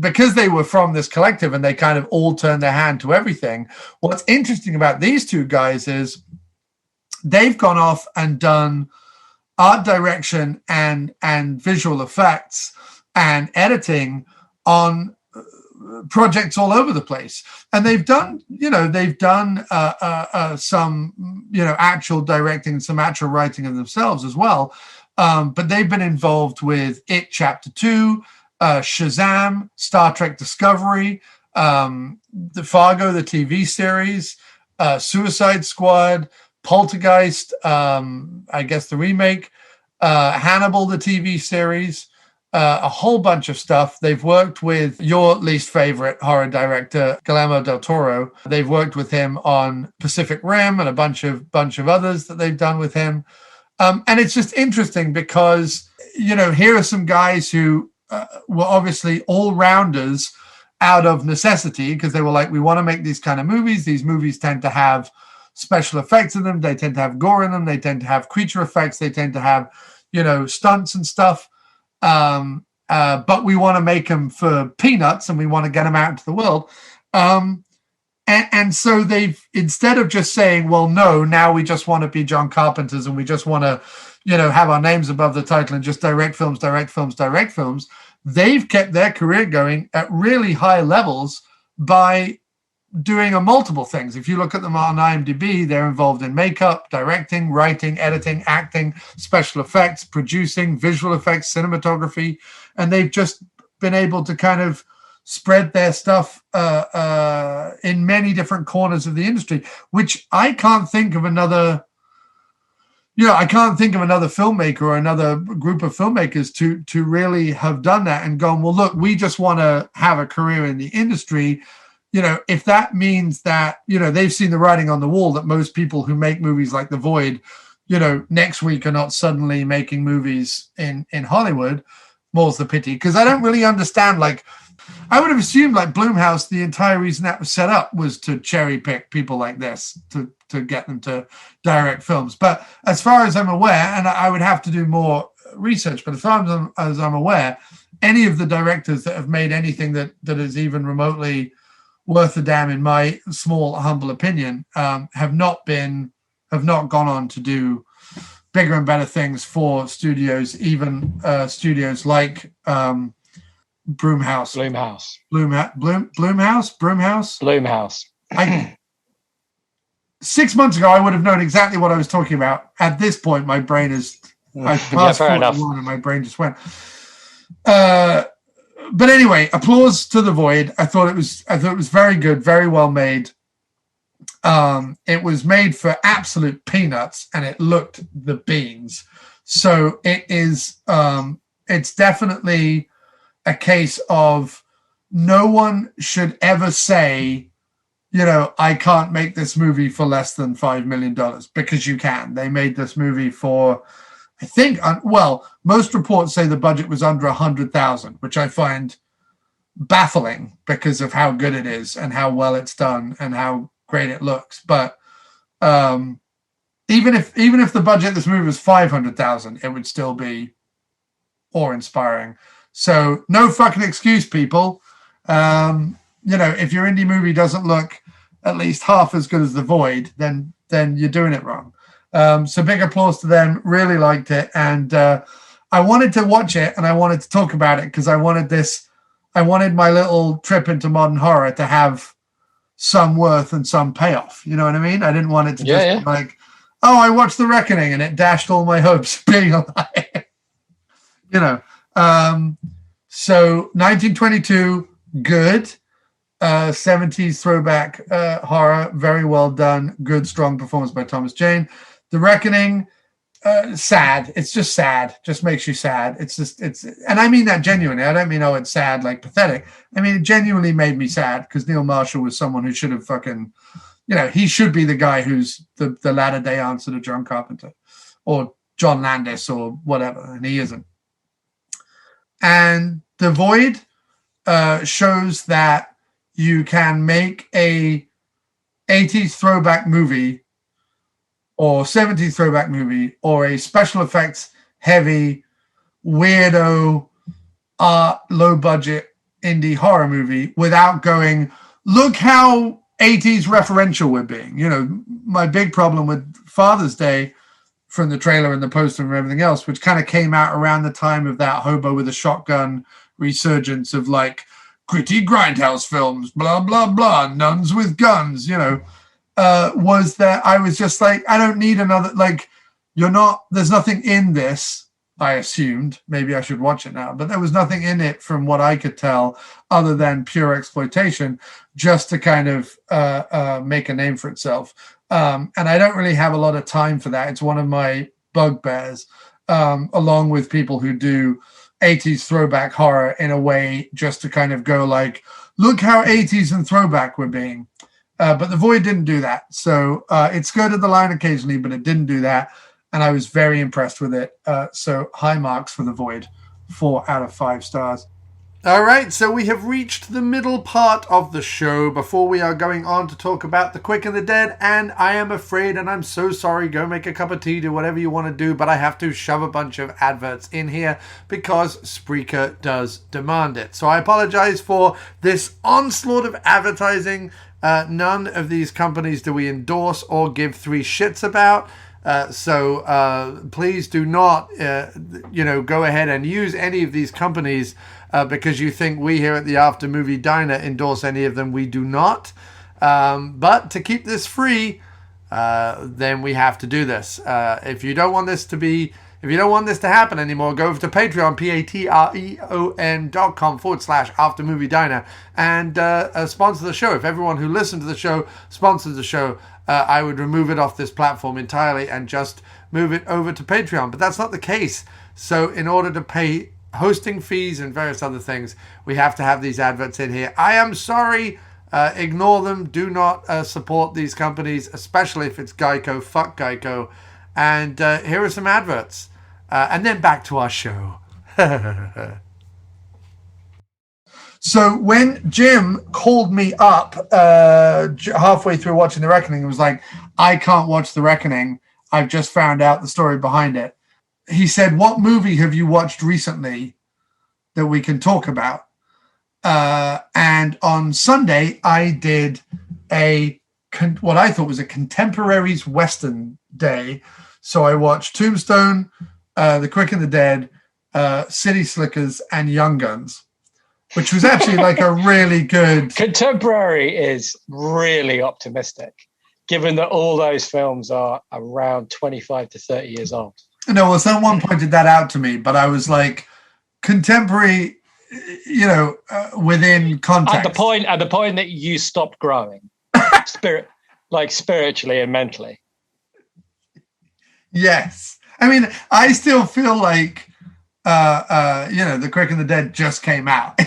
Because they were from this collective and they kind of all turned their hand to everything. What's interesting about these two guys is they've gone off and done art direction and visual effects and editing on projects all over the place. And they've done some, actual directing, some actual writing of themselves as well. But they've been involved with It Chapter 2, Shazam, Star Trek Discovery, the Fargo, the TV series, Suicide Squad, Poltergeist, I guess the remake, Hannibal, the TV series, a whole bunch of stuff. They've worked with your least favorite horror director, Guillermo del Toro. They've worked with him on Pacific Rim and a bunch of others that they've done with him. And it's just interesting because, here are some guys who were obviously all-rounders out of necessity because they were like, we want to make these kind of movies. These movies tend to have special effects in them. They tend to have gore in them. They tend to have creature effects. They tend to have, stunts and stuff. But we want to make them for peanuts and we want to get them out into the world. And so they've, instead of just saying, well, no, now we just want to be John Carpenters and we just want to, have our names above the title and just direct films, they've kept their career going at really high levels by doing multiple things. If you look at them on IMDb, they're involved in makeup, directing, writing, editing, acting, special effects, producing, visual effects, cinematography, and they've just been able to kind of spread their stuff in many different corners of the industry, which I can't think of another filmmaker or another group of filmmakers to really have done that and gone, well, look, we just want to have a career in the industry. If that means that, they've seen the writing on the wall that most people who make movies like The Void, next week are not suddenly making movies in Hollywood, more's the pity. Because I don't really understand, I would have assumed Blumhouse, the entire reason that was set up was to cherry pick people like this to get them to direct films. But as far as I'm aware, and I would have to do more research, but as far as I'm aware, any of the directors that have made anything that is even remotely worth a damn, in my small, humble opinion, have not gone on to do bigger and better things for studios, even studios like Blumhouse. Blumhouse. 6 months ago, I would have known exactly what I was talking about. At this point, my brain is fair enough. And my brain just went. But anyway, applause to The Void. I thought it was very good, very well made. It was made for absolute peanuts, and it looked the beans. So it is. It's definitely a case of no one should ever say, I can't make this movie for less than $5 million, because you can. They made this movie for, I think, most reports say the budget was under $100,000, which I find baffling because of how good it is and how well it's done and how great it looks. But even if the budget of this movie was $500,000, it would still be awe-inspiring. So no fucking excuse, people. If your indie movie doesn't look at least half as good as The Void, then you're doing it wrong. So big applause to them. Really liked it. And I wanted to watch it and I wanted to talk about it because I wanted my little trip into modern horror to have some worth and some payoff. You know what I mean? I didn't want it to be like, oh, I watched The Reckoning and it dashed all my hopes of being alive. So 1922, good. 70s throwback horror. Very well done. Good, strong performance by Thomas Jane. The Reckoning, sad. It's just sad. Just makes you sad. And I mean that genuinely. I don't mean, oh, it's sad, like pathetic. I mean, it genuinely made me sad because Neil Marshall was someone who should have fucking, he should be the guy who's the latter day answer to John Carpenter or John Landis or whatever, and he isn't. And The Void shows that you can make a 80s throwback movie or 70s throwback movie or a special effects heavy, weirdo, low budget indie horror movie without going, look how 80s referential we're being. My big problem with Father's Day from the trailer and the poster and everything else, which kind of came out around the time of that hobo with a shotgun resurgence of like gritty grindhouse films, blah, blah, blah, nuns with guns, was that I was just like, I don't need another, like, there's nothing in this, I assumed. Maybe I should watch it now, but there was nothing in it from what I could tell other than pure exploitation just to kind of make a name for itself. And I don't really have a lot of time for that. It's one of my bugbears, along with people who do 80s throwback horror in a way just to kind of go like, look how 80s and throwback we're being. But The Void didn't do that. So it skirted the line occasionally, but it didn't do that. And I was very impressed with it. So high marks for The Void, 4 out of 5 stars. All right, so we have reached the middle part of the show before we are going on to talk about The Quick and the Dead. And I am afraid, and I'm so sorry, go make a cup of tea, do whatever you want to do, but I have to shove a bunch of adverts in here because Spreaker does demand it. So I apologize for this onslaught of advertising. None of these companies do we endorse or give 3 shits about. So please do not, go ahead and use any of these companies because you think we here at the After Movie Diner endorse any of them. We do not. But to keep this free, then we have to do this. If you don't want this to happen anymore, go over to Patreon, patreon.com/After Movie Diner and sponsor the show. If everyone who listened to the show sponsors the show, I would remove it off this platform entirely and just move it over to Patreon. But that's not the case. So in order to pay hosting fees and various other things, we have to have these adverts in here. I am sorry. Ignore them. Do not support these companies, especially if it's Geico. Fuck Geico. And here are some adverts. And then back to our show. So when Jim called me up halfway through watching The Reckoning, it was like, I can't watch The Reckoning. I've just found out the story behind it. He said, what movie have you watched recently that we can talk about? And on Sunday, I did what I thought was a contemporaries Western day. So I watched Tombstone, The Quick and the Dead, City Slickers, and Young Guns, which was actually like a really good... Contemporary is really optimistic, given that all those films are around 25 to 30 years old. No, well, someone pointed that out to me, but I was like, contemporary, within context. At the point that you stopped growing, spiritually and mentally. Yes. I mean, I still feel like, The Quick and the Dead just came out.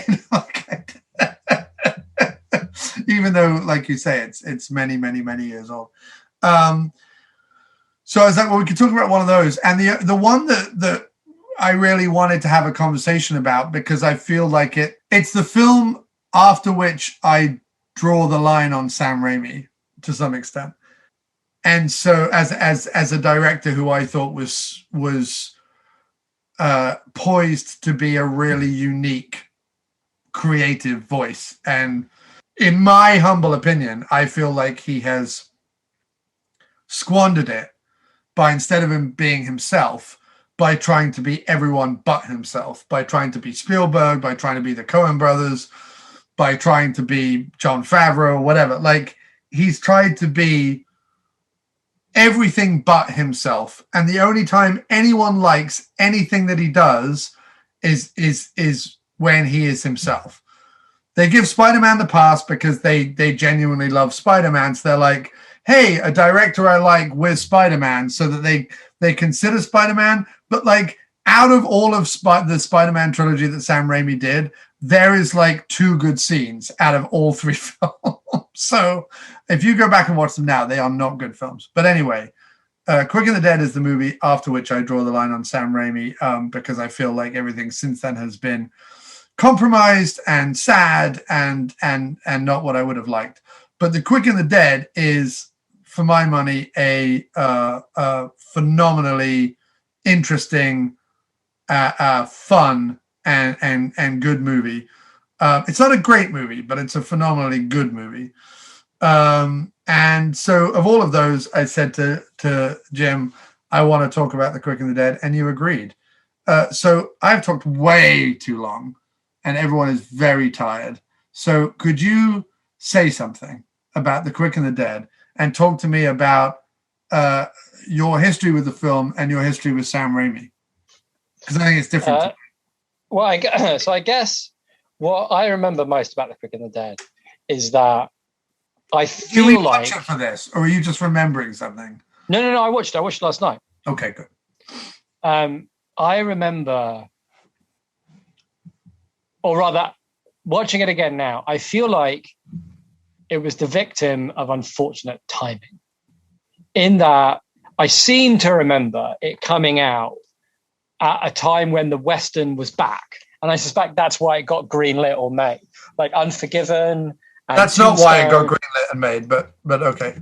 Even though, like you say, it's many, many, many years old. So I was like, well, we could talk about one of those. And the one that I really wanted to have a conversation about, because I feel like it's the film after which I draw the line on Sam Raimi to some extent. And so as a director who I thought was poised to be a really unique, creative voice. And in my humble opinion, I feel like he has squandered it by, instead of him being himself, by trying to be everyone but himself, by trying to be Spielberg, by trying to be the Coen brothers, by trying to be Jon Favreau, whatever. Like, he's tried to be everything but himself. And the only time anyone likes anything that he does is when he is himself. They give Spider-Man the pass because they genuinely love Spider-Man. So they're like, hey, a director I like with Spider-Man, so that they consider Spider-Man. But like out of all of the Spider-Man trilogy that Sam Raimi did, there is like 2 good scenes out of all 3 films. So if you go back and watch them now, they are not good films. But anyway, Quick and the Dead is the movie after which I draw the line on Sam Raimi, because I feel like everything since then has been compromised and sad and not what I would have liked. But The Quick and the Dead is, for my money, a phenomenally interesting, fun and good movie. It's not a great movie, but it's a phenomenally good movie. And so of all of those, I said to Jim, I want to talk about The Quick and the Dead, and you agreed. So I've talked way too long, and everyone is very tired. So could you say something about The Quick and the Dead and talk to me about your history with the film and your history with Sam Raimi? Because I think it's different. So I guess what I remember most about The Quick and the Dead is that I feel like... Did we watch it for this, or are you just remembering something? No, I watched it last night. Okay, good. I remember, or rather, watching it again now, I feel like it was the victim of unfortunate timing. In that, I seem to remember it coming out at a time when the Western was back. And I suspect that's why it got greenlit or made. Like Unforgiven. That's not why it got greenlit and made, but okay.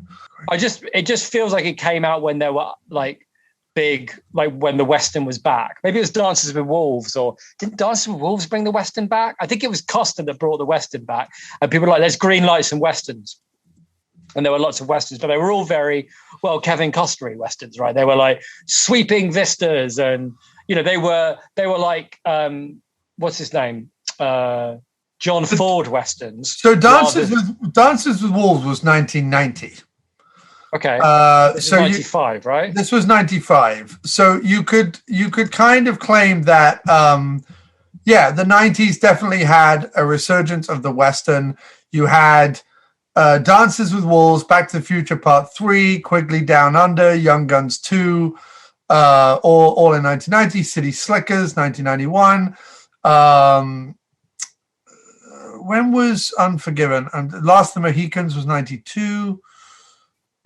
It just feels like it came out when there were like big, like when the Western was back. Maybe it was Dances with Wolves, or didn't Dances with Wolves bring the Western back? I think it was Costa that brought the Western back. And people were like, let's greenlight some Westerns. And there were lots of Westerns, but they were all very, well, Kevin Costner Westerns, right? They were like sweeping vistas, and, you know, they were like, what's his name? John Ford Westerns. So Dances with Wolves was 1990. Okay. So 95, right? This was 95. So you could kind of claim that, the 90s definitely had a resurgence of the Western. You had Dances with Wolves, Back to the Future Part 3, Quigley Down Under, Young Guns 2, all in 1990, City Slickers, 1991. When was Unforgiven? And Last of the Mohicans was 92.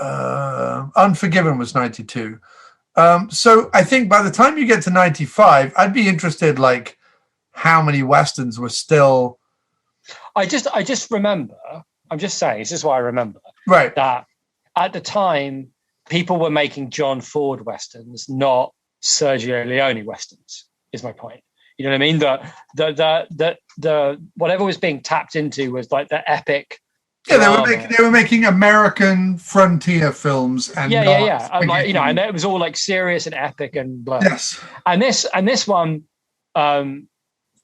Unforgiven was 92. So I think by the time you get to 95, I'd be interested, like, how many Westerns were still... I just remember, I'm just saying, this is what I remember. Right. That at the time, people were making John Ford Westerns, not Sergio Leone Westerns, is my point. You know what I mean? The whatever was being tapped into was like the epic. Yeah, they were making American frontier films, and yeah. And like, you know, and it was all like serious and epic and blah. Yes. And this one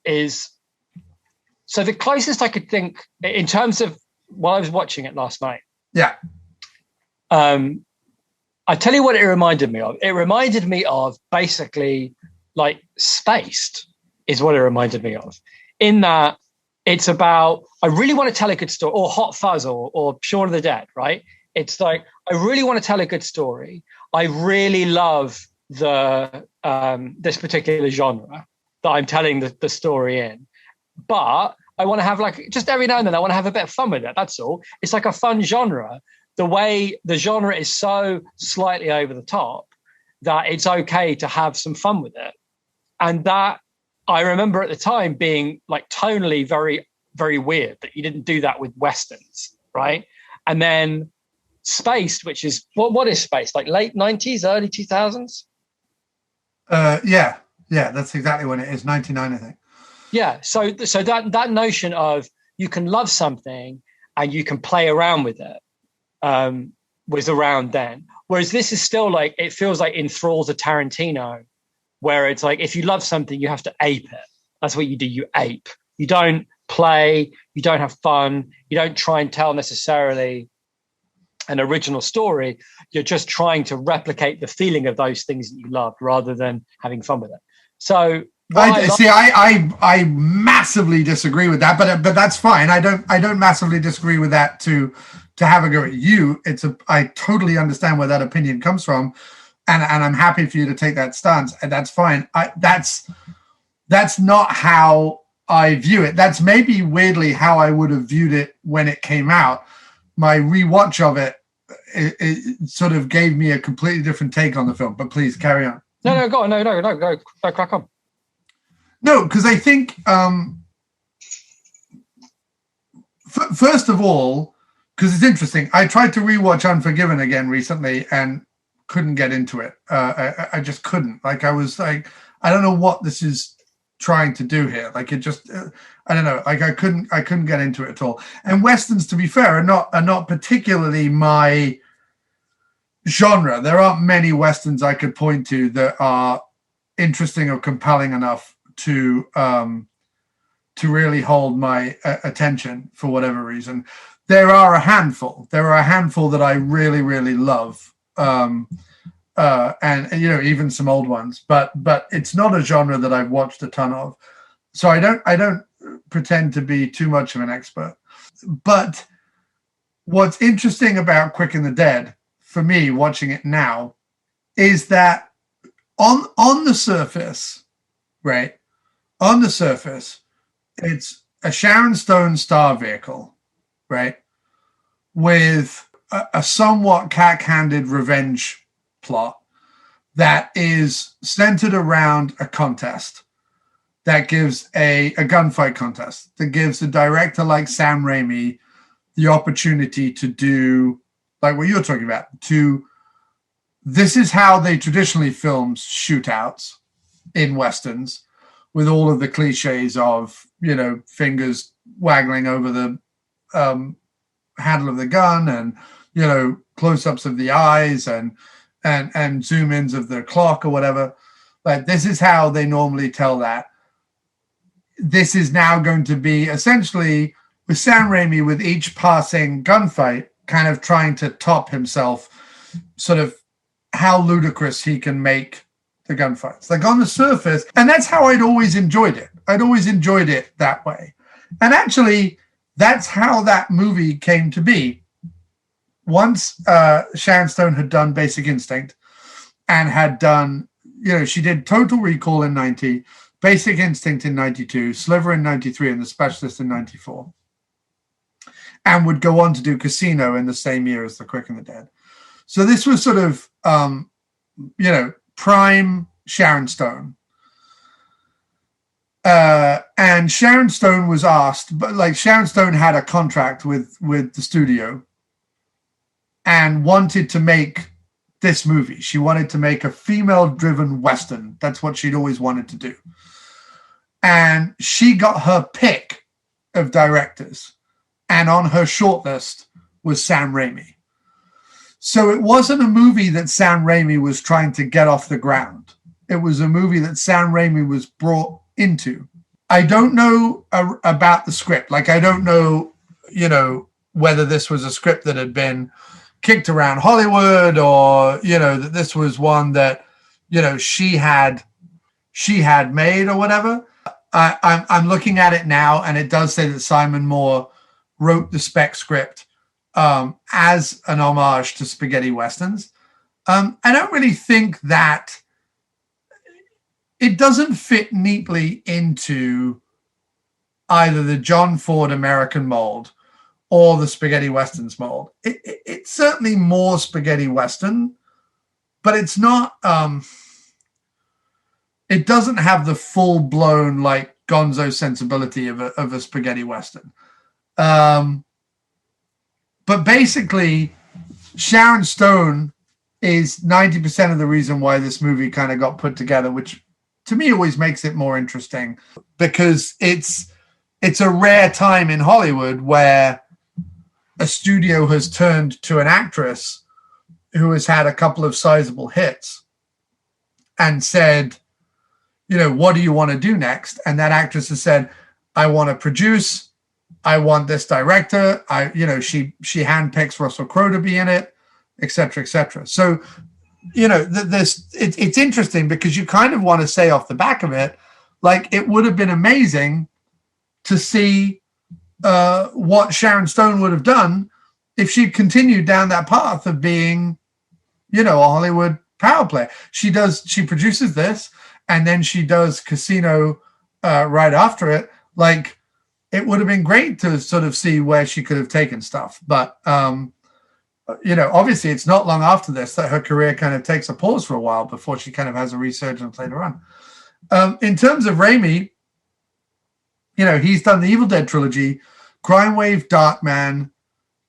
is, so the closest I could think in terms of while I was watching it last night. Yeah. I tell you what it reminded me of. It reminded me of basically like Spaced. Is what it reminded me of, in that it's about, I really want to tell a good story, or Hot Fuzz, or Shaun of the Dead, right? It's like, I really want to tell a good story. I really love the this particular genre that I'm telling the story in. But I want to have, like, just every now and then, I want to have a bit of fun with it. That's all. It's like a fun genre. The way the genre is so slightly over the top that it's okay to have some fun with it. And that, I remember at the time being like tonally very, very weird that you didn't do that with Westerns, right? And then Spaced, which is, what is Spaced? Like late 90s, early 2000s? Yeah, that's exactly when it is, 99, I think. Yeah, so that notion of you can love something and you can play around with it was around then. Whereas this is still like, it feels like in thralls of Tarantino, where it's like, if you love something, you have to ape it. That's what you do. You ape. You don't play. You don't have fun. You don't try and tell necessarily an original story. You're just trying to replicate the feeling of those things that you loved rather than having fun with it. So I massively disagree with that, but that's fine. I don't massively disagree with that to have a go at you. I totally understand where that opinion comes from, and I'm happy for you to take that stance, and that's fine. That's not how I view it. That's maybe weirdly how I would have viewed it when it came out. My rewatch of it sort of gave me a completely different take on the film. But please carry on. No, go on. No, crack on. No, because I think, first of all, because it's interesting, I tried to rewatch Unforgiven again recently and couldn't get into it. I just couldn't. Like, I was like, I don't know what this is trying to do here. Like, it just, I don't know. Like, I couldn't get into it at all. And Westerns, to be fair, are not particularly my genre. There aren't many Westerns I could point to that are interesting or compelling enough to really hold my attention for whatever reason. There are a handful that I really, really love. And even some old ones, but it's not a genre that I've watched a ton of. So I don't pretend to be too much of an expert. But what's interesting about Quick and the Dead, for me, watching it now, is that on the surface, right? On the surface, it's a Sharon Stone star vehicle, right? With a somewhat cack-handed revenge plot that is centered around a contest that gives a gunfight contest that gives a director like Sam Raimi the opportunity to do like what you're talking about. This is how they traditionally film shootouts in Westerns, with all of the cliches of, fingers waggling over the handle of the gun and, close-ups of the eyes and zoom-ins of the clock or whatever. Like, this is how they normally tell that. This is now going to be essentially with Sam Raimi, with each passing gunfight, kind of trying to top himself, sort of how ludicrous he can make the gunfights. Like, on the surface, and that's how I'd always enjoyed it. I'd always enjoyed it that way. And actually, that's how that movie came to be. Once Sharon Stone had done Basic Instinct and had done, she did Total Recall in 90, Basic Instinct in 92, Sliver in 93, and The Specialist in 94. And would go on to do Casino in the same year as The Quick and the Dead. So this was sort of, prime Sharon Stone. And Sharon Stone was asked, but like Sharon Stone had a contract with the studio and wanted to make this movie. She wanted to make a female-driven Western. That's what she'd always wanted to do. And she got her pick of directors. And on her shortlist was Sam Raimi. So it wasn't a movie that Sam Raimi was trying to get off the ground. It was a movie that Sam Raimi was brought into. I don't know about the script. Like, I don't know, whether this was a script that had been kicked around Hollywood or, that this was one that, she had made or whatever. I'm looking at it now, and it does say that Simon Moore wrote the spec script as an homage to spaghetti westerns. I don't really think that it doesn't fit neatly into either the John Ford American mold or the spaghetti westerns mold. It's certainly more spaghetti western, but it's not. It doesn't have the full blown like gonzo sensibility of a spaghetti western. But basically, Sharon Stone is 90% of the reason why this movie kind of got put together, which to me always makes it more interesting because it's a rare time in Hollywood where a studio has turned to an actress who has had a couple of sizable hits and said, what do you want to do next? And that actress has said, I want to produce. I want this director. She handpicks Russell Crowe to be in it, et cetera, et cetera. So, it's interesting because you kind of want to say off the back of it, like it would have been amazing to see what Sharon Stone would have done if she'd continued down that path of being, a Hollywood power player. She produces this, and then she does Casino right after it. Like, it would have been great to sort of see where she could have taken stuff. But, obviously it's not long after this that her career kind of takes a pause for a while before she kind of has a resurgence later on. In terms of Raimi, he's done the Evil Dead trilogy, Crime Wave, Darkman,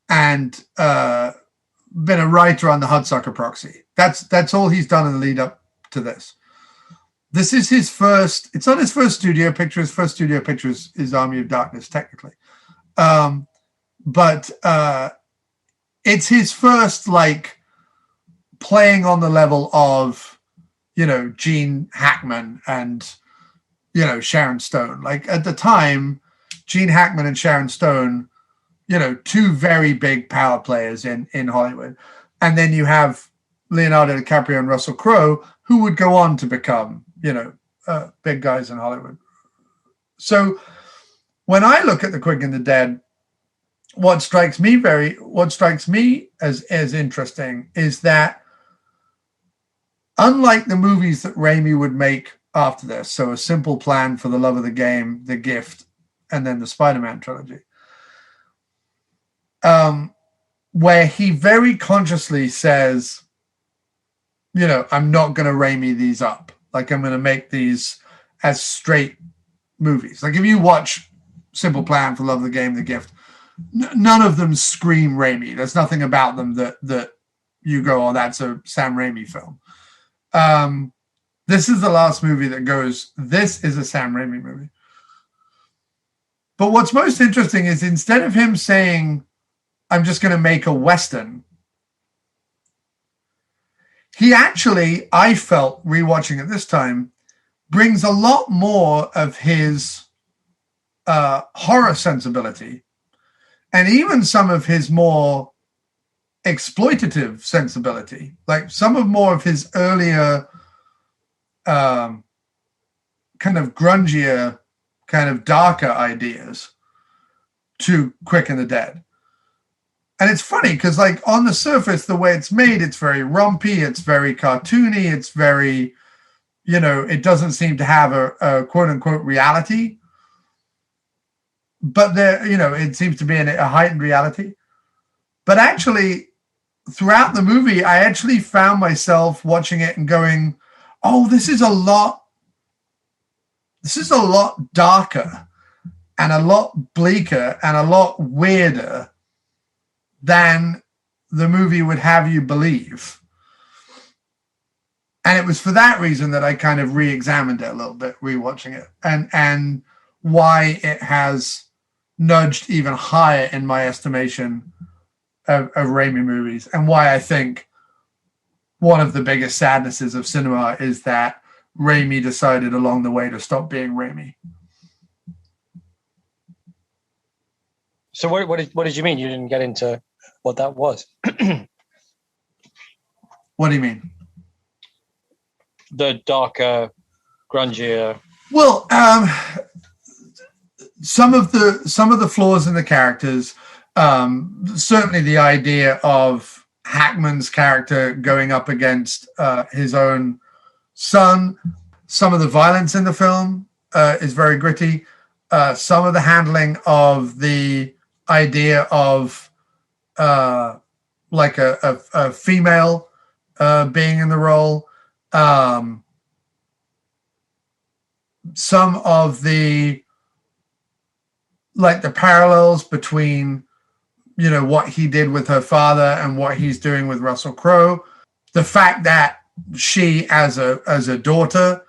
and been a writer on the Hudsucker Proxy. That's all he's done in the lead up to this. This is his first. It's not his first studio picture. His first studio picture is Army of Darkness, technically, but it's his first like playing on the level of Gene Hackman and Sharon Stone. Like at the time, Gene Hackman and Sharon Stone, two very big power players in Hollywood, and then you have Leonardo DiCaprio and Russell Crowe, who would go on to become big guys in Hollywood. So when I look at The Quick and the Dead, what strikes me as interesting is that unlike the movies that Raimi would make after this, so A Simple Plan, For the Love of the Game, The Gift, and then the Spider-Man trilogy, where he very consciously says, I'm not going to Raimi these up. Like, I'm going to make these as straight movies. Like, if you watch Simple Plan, For the Love of the Game, The Gift, none of them scream Raimi. There's nothing about them that you go, oh, that's a Sam Raimi film. This is the last movie that goes, this is a Sam Raimi movie. But what's most interesting is instead of him saying, I'm just going to make a Western, he actually, I felt, rewatching it this time, brings a lot more of his horror sensibility and even some of his more exploitative sensibility, like more of his earlier kind of grungier, kind of darker ideas to Quick and the Dead. And it's funny because, like, on the surface, the way it's made, it's very rompy, it's very cartoony, it's very, it doesn't seem to have a quote-unquote reality. But there, it seems to be a heightened reality. But actually, throughout the movie, I actually found myself watching it and going, oh, this is a lot darker and a lot bleaker and a lot weirder than the movie would have you believe. And it was for that reason that I kind of re-examined it a little bit, rewatching it, and why it has nudged even higher in my estimation of Raimi movies, and why I think one of the biggest sadnesses of cinema is that Raimi decided along the way to stop being Raimi. So what did you mean? You didn't get into what that was? What do you mean? The darker, grungier. Well, some of the flaws in the characters, certainly the idea of Hackman's character going up against his own son. Some of the violence in the film is very gritty. Some of the handling of the idea of like a female being in the role. Some of the parallels between what he did with her father and what he's doing with Russell Crowe. The fact that she as a daughter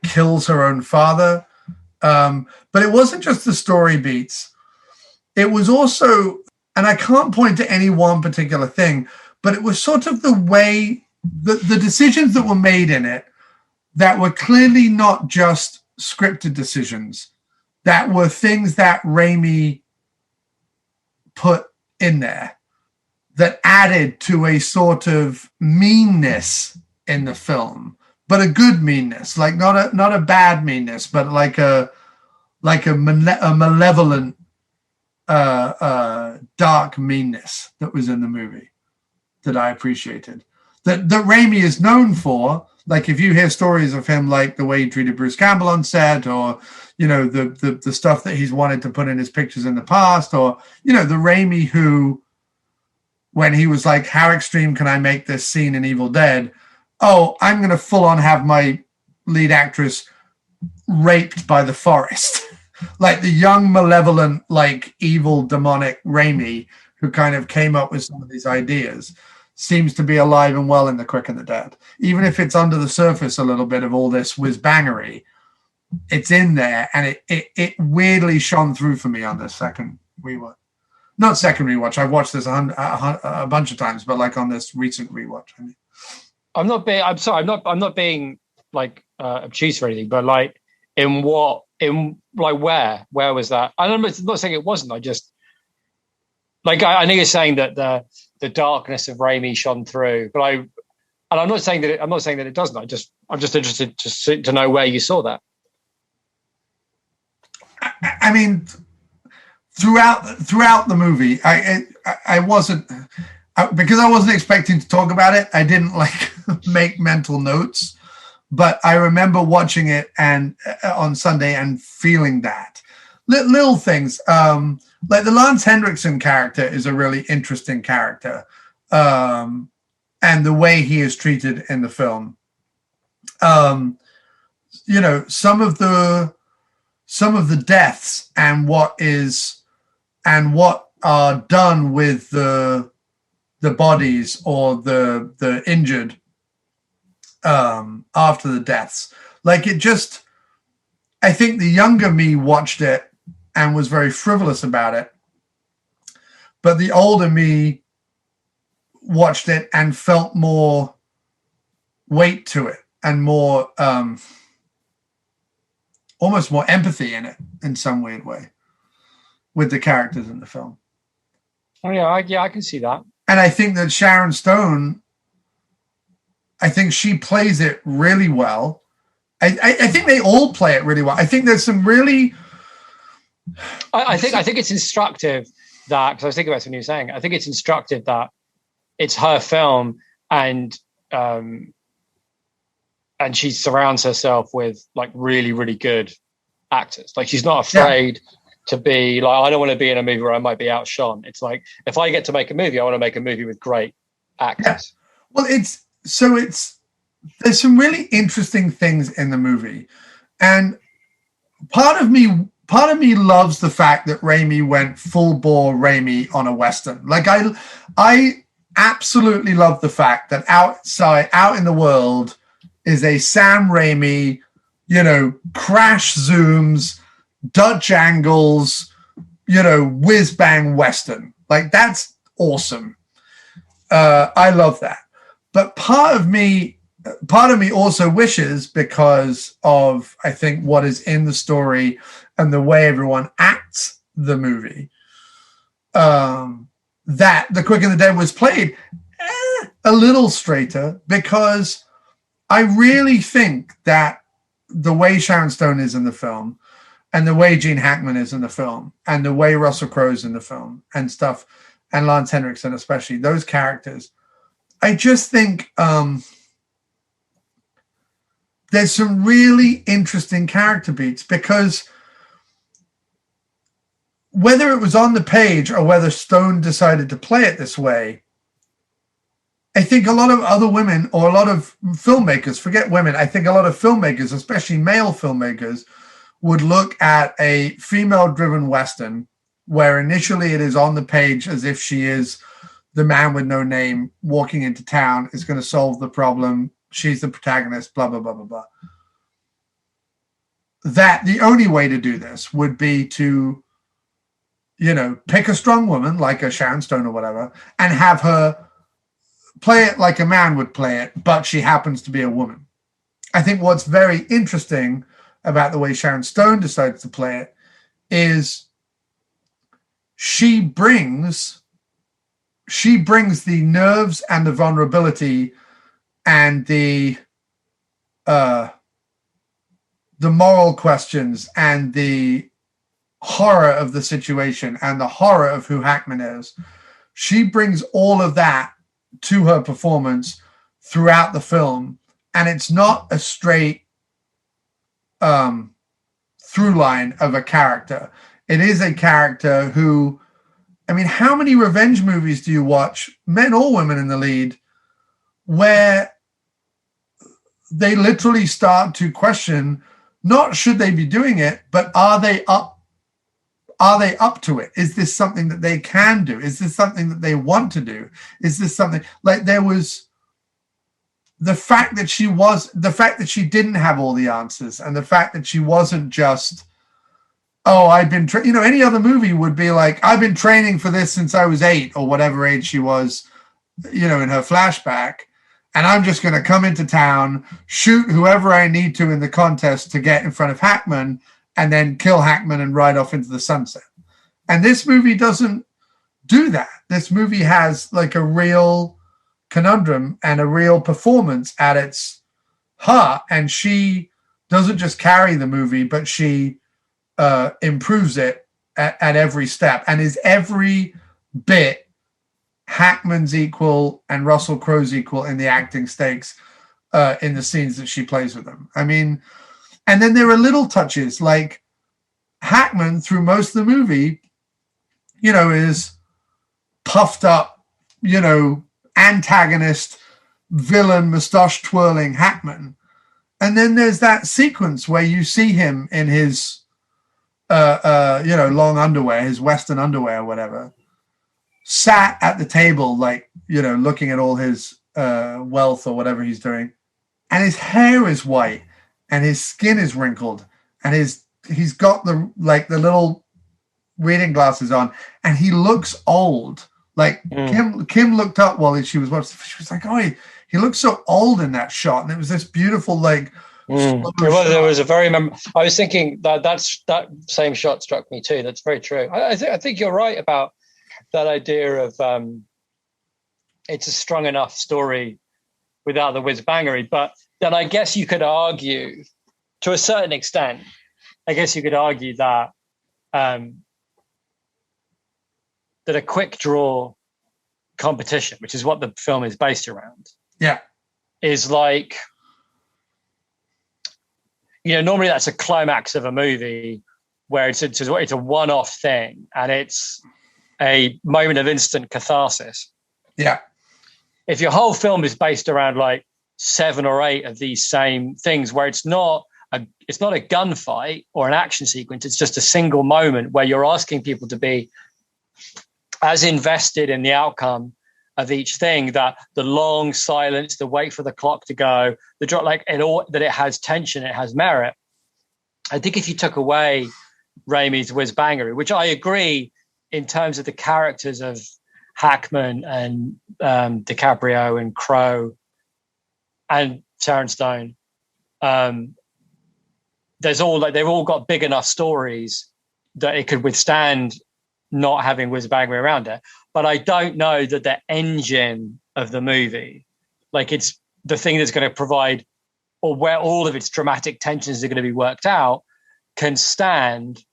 kills her own father. But it wasn't just the story beats. It was also, and I can't point to any one particular thing, but it was sort of the way the decisions that were made in it that were clearly not just scripted decisions, that were things that Raimi put in there that added to a sort of meanness in the film but a good meanness, like not a bad meanness, but like a malevolent, dark meanness that was in the movie that I appreciated. That Raimi is known for. Like if you hear stories of him, like the way he treated Bruce Campbell on set, or the stuff that he's wanted to put in his pictures in the past, or the Raimi who, when he was like, how extreme can I make this scene in Evil Dead? Oh, I'm going to full on have my lead actress raped by the forest. Like the young, malevolent, like evil, demonic Raimi who kind of came up with some of these ideas seems to be alive and well in The Quick and the Dead. Even if it's under the surface a little bit of all this whiz-bangery, it's in there, and it weirdly shone through for me on this second rewatch. Not second rewatch. I've watched this a bunch of times, but like on this recent rewatch. I mean. I'm sorry. I'm not being like obtuse or anything, but like where was that? I'm not saying it wasn't. I just like I know you're saying that the darkness of Raimi shone through, but I'm not saying that it doesn't. I'm just interested to know where you saw that. I mean, throughout the movie, I wasn't, because I wasn't expecting to talk about it. I didn't like make mental notes, but I remember watching it and on Sunday and feeling that little things. Like the Lance Henriksen character is a really interesting character, and the way he is treated in the film. Some of the deaths and what are done with the bodies or the injured after the deaths. Like it just, I think the younger me watched it and was very frivolous about it. But the older me watched it and felt more weight to it and more, almost more empathy in it in some weird way with the characters in the film. Oh yeah, I can see that. And I think that Sharon Stone, I think she plays it really well. I think they all play it really well. I think there's some really... I think it's instructive that, because I was thinking about something you were saying, I think it's instructive that it's her film and she surrounds herself with like really, really good actors. Like she's not afraid to be like, I don't want to be in a movie where I might be outshone. It's like, if I get to make a movie, I want to make a movie with great actors. Yeah. Well, there's some really interesting things in the movie. And part of me loves the fact that Raimi went full bore Raimi on a Western. Like I absolutely love the fact that out in the world is a Sam Raimi, crash zooms, Dutch angles, whiz bang Western. Like that's awesome. I love that. But part of me also wishes, because of, I think, what is in the story and the way everyone acts the movie, that The Quick and the Dead was played a little straighter, because I really think that the way Sharon Stone is in the film and the way Gene Hackman is in the film and the way Russell Crowe is in the film and stuff, and Lance Henriksen especially, those characters, I just think there's some really interesting character beats, because whether it was on the page or whether Stone decided to play it this way, I think a lot of other women or a lot of filmmakers, forget women, I think a lot of filmmakers, especially male filmmakers, would look at a female-driven Western where initially it is on the page as if she is the man with no name walking into town, is going to solve the problem. She's the protagonist, blah, blah, blah, blah, blah. That the only way to do this would be to, pick a strong woman like a Sharon Stone or whatever and have her play it like a man would play it, but she happens to be a woman. I think what's very interesting about the way Sharon Stone decides to play it is she brings the nerves and the vulnerability and the the moral questions and the horror of the situation and the horror of who Hackman is. She brings all of that to her performance throughout the film, and it's not a straight through line of a character. It is a character who, I mean, how many revenge movies do you watch, men or women in the lead, where they literally start to question, not should they be doing it, but are they up to it? Is this something that they can do? Is this something that they want to do? Is this something like there was the fact that she didn't have all the answers, and the fact that she wasn't just, oh, I've been, any other movie would be like, I've been training for this since I was 8 or whatever age she was, in her flashback. And I'm just going to come into town, shoot whoever I need to in the contest to get in front of Hackman, and then kill Hackman and ride off into the sunset. And this movie doesn't do that. This movie has like a real conundrum and a real performance at its heart. And she doesn't just carry the movie, but she improves it at every step, and is every bit Hackman's equal and Russell Crowe's equal in the acting stakes in the scenes that she plays with them. I mean, and then there are little touches like Hackman through most of the movie, is puffed up, antagonist, villain, mustache twirling Hackman. And then there's that sequence where you see him in his, long underwear, his Western underwear or whatever, sat at the table, like, looking at all his wealth or whatever he's doing. And his hair is white and his skin is wrinkled and he's got the little reading glasses on, and he looks old. Like Kim looked up while she was watching. She was like, "Oh, he looks so old in that shot." And it was this beautiful, like, There was a very. I was thinking that same shot struck me too. That's very true. I think you're right about that idea of it's a strong enough story without the whiz-bangery. But then I guess you could argue, to a certain extent, that that a quick draw competition, which is what the film is based around, is like, normally that's a climax of a movie where it's a one-off thing and it's a moment of instant catharsis. Yeah. If your whole film is based around like 7 or 8 of these same things, where it's not a gunfight or an action sequence, it's just a single moment where you're asking people to be as invested in the outcome of each thing, that the long silence, the wait for the clock to go, the drop, like that it has tension, it has merit. I think if you took away Raimi's whiz-bangery, which I agree in terms of the characters of Hackman and DiCaprio and Crowe and Sharon Stone, they've all got big enough stories that it could withstand not having whiz-bangery around it. But I don't know that the engine of the movie, like it's the thing that's going to provide, or where all of its dramatic tensions are going to be worked out, can stand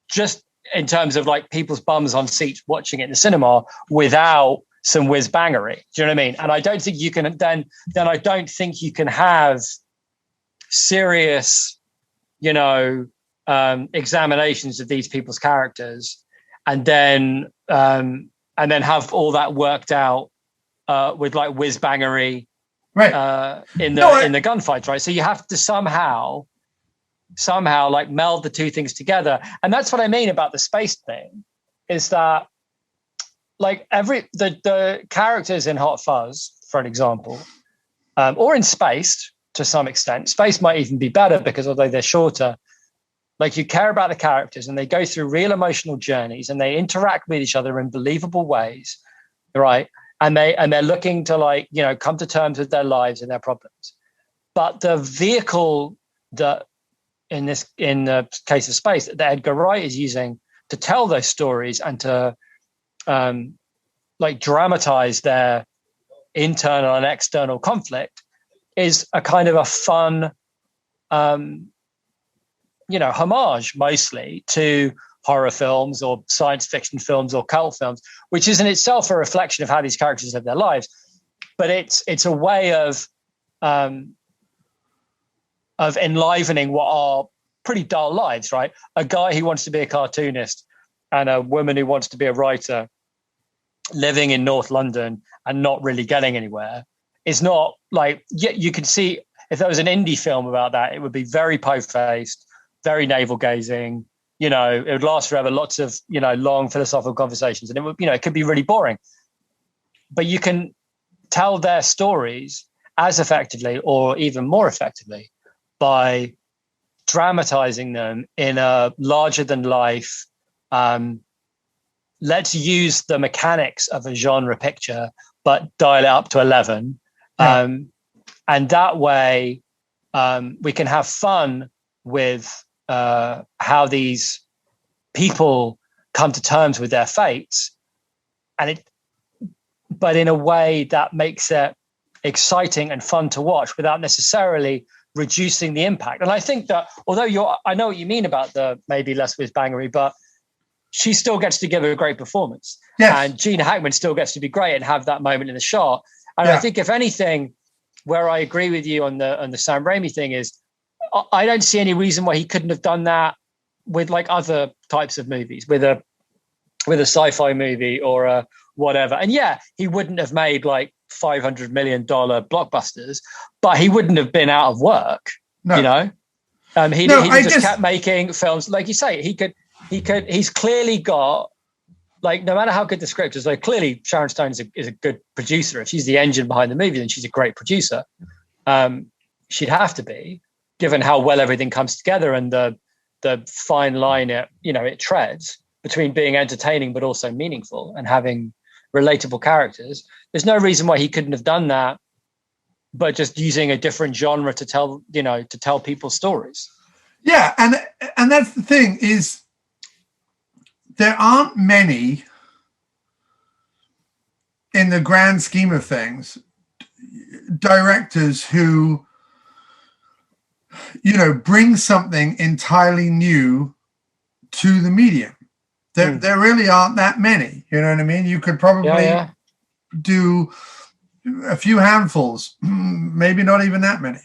just in terms of like people's bums on seats watching it in the cinema without some whiz-bangery. Do you know what I mean? And I don't think you can then I don't think you can have serious, examinations of these people's characters and then have all that worked out with like whiz-bangery, right? In the gunfights, right? So you have to somehow like meld the two things together, and that's what I mean about the space thing. Is that like the characters in Hot Fuzz, for an example, or in Spaced to some extent. Space might even be better because although they're shorter, like you care about the characters and they go through real emotional journeys and they interact with each other in believable ways, right? And they're looking to like, come to terms with their lives and their problems. But the vehicle that in the case of Space that Edgar Wright is using to tell those stories and to like dramatize their internal and external conflict is a kind of a fun, homage mostly to horror films or science fiction films or cult films, which is in itself a reflection of how these characters live their lives. But it's a way of enlivening what are pretty dull lives, right? A guy who wants to be a cartoonist and a woman who wants to be a writer living in North London and not really getting anywhere is not like, you can see if there was an indie film about that, it would be very po-faced, very navel-gazing, it would last forever, lots of, long philosophical conversations, and it would, it could be really boring. But you can tell their stories as effectively or even more effectively by dramatizing them in a larger than life, let's use the mechanics of a genre picture, but dial it up to 11. Yeah. And that way we can have fun with how these people come to terms with their fates, but in a way that makes it exciting and fun to watch without necessarily reducing the impact. And I think that although I know what you mean about the maybe less whiz-bangery, but she still gets to give a great performance. Yes. And Gene Hackman still gets to be great and have that moment in the shot. And I think if anything, where I agree with you on the Sam Raimi thing is, I don't see any reason why he couldn't have done that with like other types of movies, with a sci-fi movie or a whatever. And he wouldn't have made like $500 million blockbusters, but he wouldn't have been out of work. No. He just kept making films. Like you say, he's clearly got, like, no matter how good the script is, like clearly Sharon Stone is a good producer. If she's the engine behind the movie, then she's a great producer. She'd have to be, given how well everything comes together and the fine line it treads between being entertaining but also meaningful and having relatable characters. There's no reason why he couldn't have done that, but just using a different genre to tell people's stories. Yeah, and that's the thing is, there aren't many, in the grand scheme of things, directors who, bring something entirely new to the medium. There really aren't that many. You know what I mean? You could probably do a few handfuls, maybe not even that many,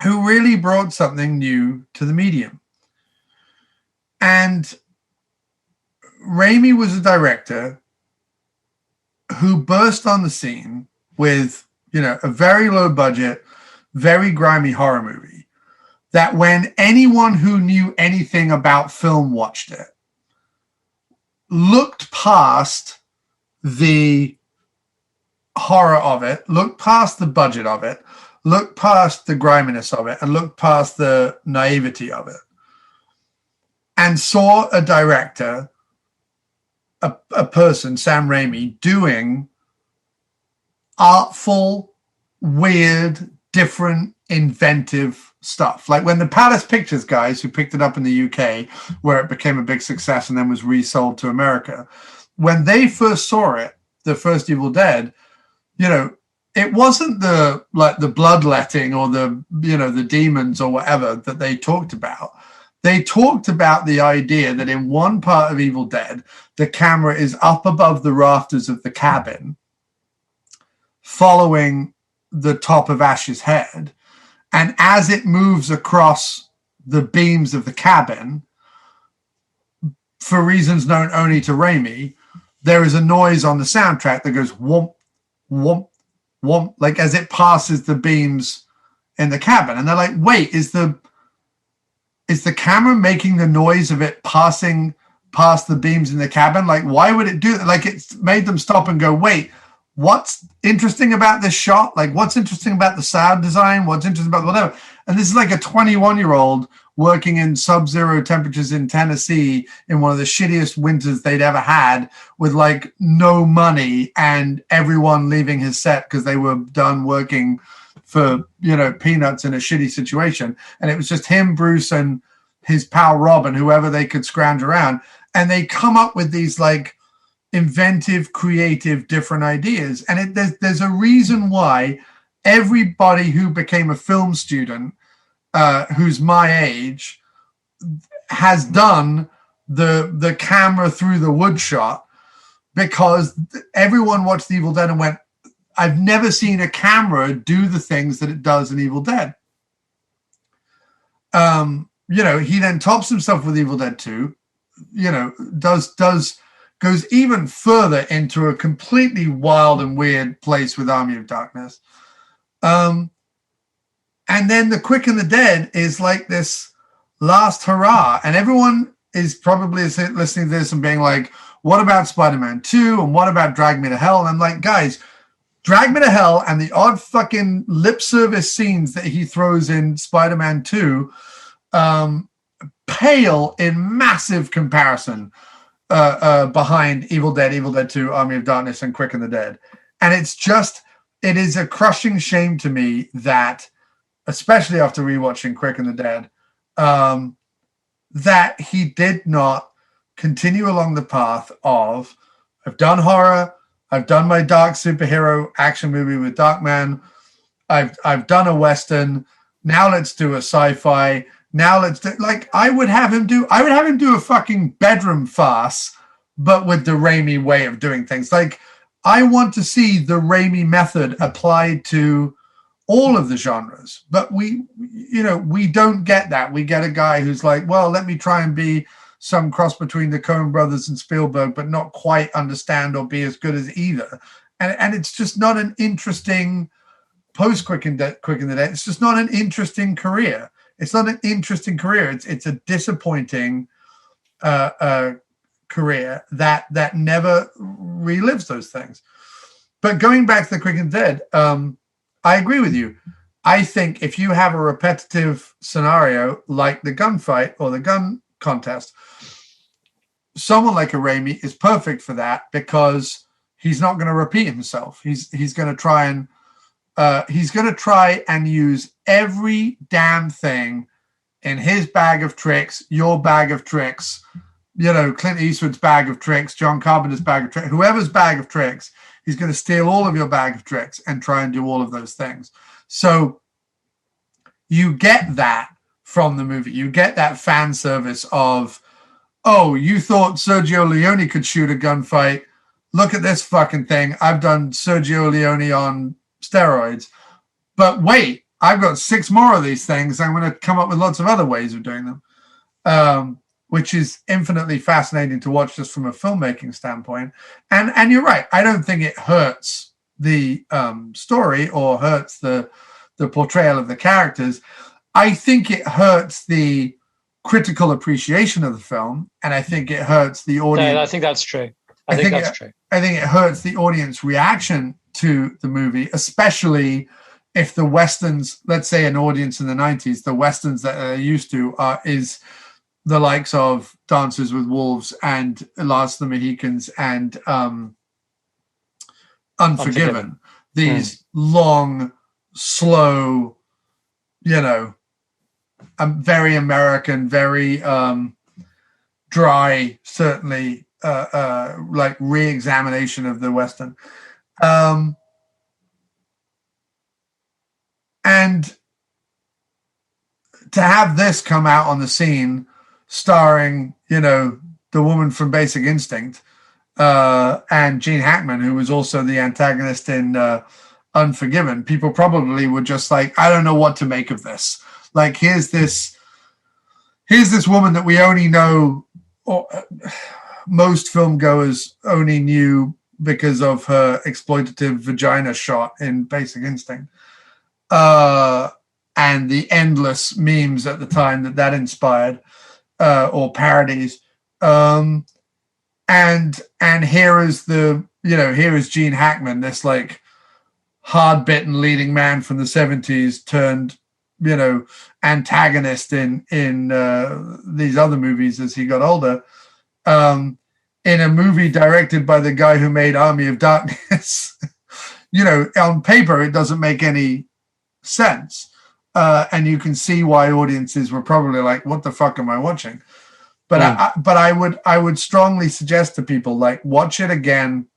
who really brought something new to the medium. And Raimi was a director who burst on the scene with, a very low budget, very grimy horror movie that when anyone who knew anything about film watched it, looked past the horror of it, looked past the budget of it, looked past the griminess of it, and looked past the naivety of it, and saw a director, a person, Sam Raimi, doing artful, weird, different, inventive stuff. Like when the Palace Pictures guys who picked it up in the UK, where it became a big success and then was resold to America, when they first saw it, the first Evil Dead, it wasn't the bloodletting or the demons or whatever that they talked about. They talked about the idea that in one part of Evil Dead, the camera is up above the rafters of the cabin, following the top of Ash's head. And as it moves across the beams of the cabin, for reasons known only to Raimi, there is a noise on the soundtrack that goes whomp, whomp, whomp, like as it passes the beams in the cabin. And they're like, wait, is the camera making the noise of it passing past the beams in the cabin? Like, why would it do that? Like, it made them stop and go, wait, what's interesting about this shot? Like, what's interesting about the sound design? What's interesting about whatever? And this is like a 21-year-old working in sub-zero temperatures in Tennessee in one of the shittiest winters they'd ever had, with like no money and everyone leaving his set because they were done working for, peanuts in a shitty situation. And it was just him, Bruce, and his pal Rob, and whoever they could scrounge around. And they come up with these like inventive, creative, different ideas. And there's a reason why everybody who became a film student, who's my age, has done the camera through the wood shot, because everyone watched Evil Dead and went, I've never seen a camera do the things that it does in Evil Dead. He then tops himself with Evil Dead 2, goes even further into a completely wild and weird place with Army of Darkness. And then The Quick and the Dead is like this last hurrah. And everyone is probably listening to this and being like, what about Spider-Man 2? And what about Drag Me to Hell? And I'm like, guys, Drag Me to Hell and the odd fucking lip service scenes that he throws in Spider-Man 2 pale in massive comparison behind Evil Dead 2, Army of Darkness, and Quick and the Dead. And it is a crushing shame to me that, especially after rewatching Quick and the Dead, that he did not continue along the path of, I've done horror, I've done my dark superhero action movie with Darkman, I've done a Western, now let's do a sci-fi, now let's do, like, I would have him do a fucking bedroom farce, but with the Raimi way of doing things. Like, I want to see the Raimi method applied to all of the genres, but we don't get that. We get a guy who's like, well, let me try and be some cross between the Coen brothers and Spielberg, but not quite understand or be as good as either. And it's just not an interesting post Quick and the Dead. It's just not an interesting career. It's not an interesting career. It's a disappointing career that never relives those things. But going back to the Quick and Dead, I agree with you. I think if you have a repetitive scenario like the gunfight or the gun contest, someone like a Raimi is perfect for that, because he's not going to repeat himself. He's going to try and use every damn thing in his bag of tricks, your bag of tricks, Clint Eastwood's bag of tricks, John Carpenter's bag of tricks, whoever's bag of tricks. He's going to steal all of your bag of tricks and try and do all of those things. So you get that from the movie. You get that fan service of, oh, you thought Sergio Leone could shoot a gunfight. Look at this fucking thing. I've done Sergio Leone on steroids. But wait, I've got 6 more of these things. I'm going to come up with lots of other ways of doing them. Which is infinitely fascinating to watch just from a filmmaking standpoint. And you're right. I don't think it hurts the story or hurts the portrayal of the characters. I think it hurts the critical appreciation of the film, and I think it hurts the audience. No, I think that's true. I think that's true. I think it hurts the audience reaction to the movie, especially if the Westerns, let's say an audience in the 90s, the Westerns that they're used to is the likes of Dances with Wolves and Last of the Mohicans and Unforgiven. These long, slow, very American, very dry, certainly, like re-examination of the Western. And to have this come out on the scene, starring, the woman from Basic Instinct, and Gene Hackman, who was also the antagonist in Unforgiven, people probably were just like, I don't know what to make of this. Like, here's this woman that we only know, or most film goers only knew because of her exploitative vagina shot in Basic Instinct. And the endless memes at the time that inspired, or parodies. And here is here is Gene Hackman, this like hard-bitten leading man from the 70s turned, antagonist in these other movies as he got older, in a movie directed by the guy who made Army of Darkness. On paper, it doesn't make any sense. And you can see why audiences were probably like, what the fuck am I watching? But I would strongly suggest to people, like, watch it again.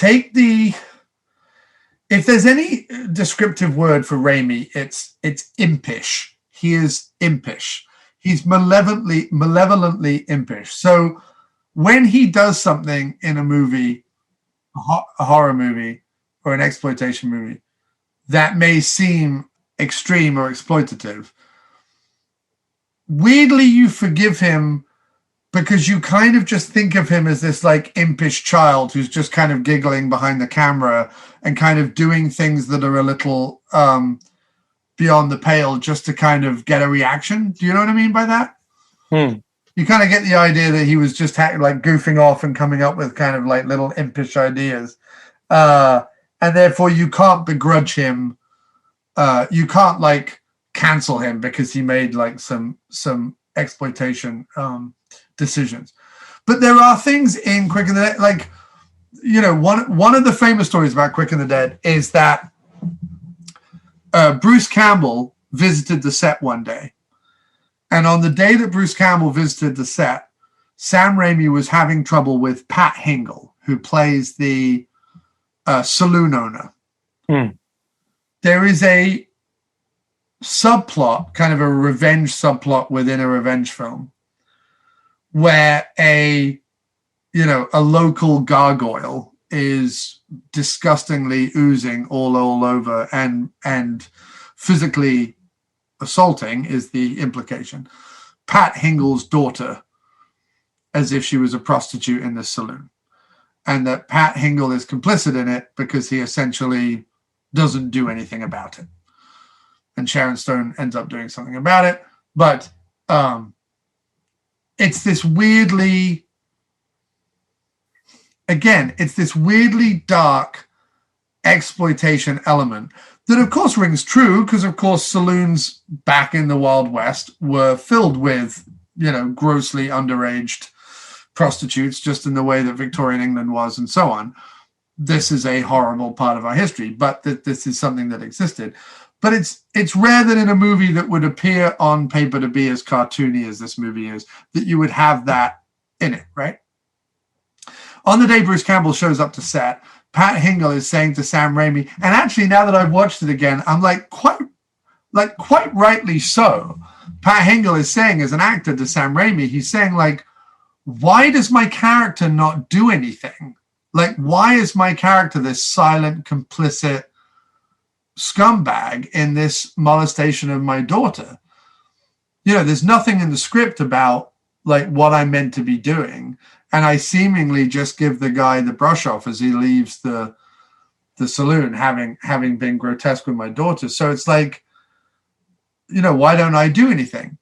if there's any descriptive word for Raimi, it's impish. He is impish. He's malevolently impish. So when he does something in a movie, a horror movie or an exploitation movie, that may seem extreme or exploitative, weirdly you forgive him because you kind of just think of him as this like impish child who's just kind of giggling behind the camera and kind of doing things that are a little beyond the pale just to kind of get a reaction. Do you know what I mean by that? You kind of get the idea that he was just like goofing off and coming up with kind of like little impish ideas. And therefore you can't begrudge him. You can't like cancel him because he made like some exploitation decisions. But there are things in Quick and the Dead, like, you know, one of the famous stories about Quick and the Dead is that Bruce Campbell visited the set one day. And on the day that Bruce Campbell visited the set, Sam Raimi was having trouble with Pat Hingle, who plays the saloon owner. There is a subplot, kind of a revenge subplot within a revenge film, where a local gargoyle is disgustingly oozing all over and physically assaulting, is the implication, Pat Hingle's daughter, as if she was a prostitute in the saloon. And that Pat Hingle is complicit in it because he essentially doesn't do anything about it. And Sharon Stone ends up doing something about it. But it's this weirdly dark exploitation element that, of course, rings true because, of course, saloons back in the Wild West were filled with, you know, grossly underaged prostitutes, just in the way that Victorian England was and so on. This is a horrible part of our history, but this is something that existed. But it's rare that in a movie that would appear on paper to be as cartoony as this movie is, that you would have that in it, right? On the day Bruce Campbell shows up to set, Pat Hingle is saying to Sam Raimi, and actually now that I've watched it again, I'm quite rightly so. Pat Hingle is saying as an actor to Sam Raimi, he's saying like, why does my character not do anything? Like, why is my character this silent, complicit scumbag in this molestation of my daughter? You know, there's nothing in the script about like what I'm meant to be doing. And I seemingly just give the guy the brush off as he leaves the saloon, having been grotesque with my daughter. So it's like, you know, why don't I do anything?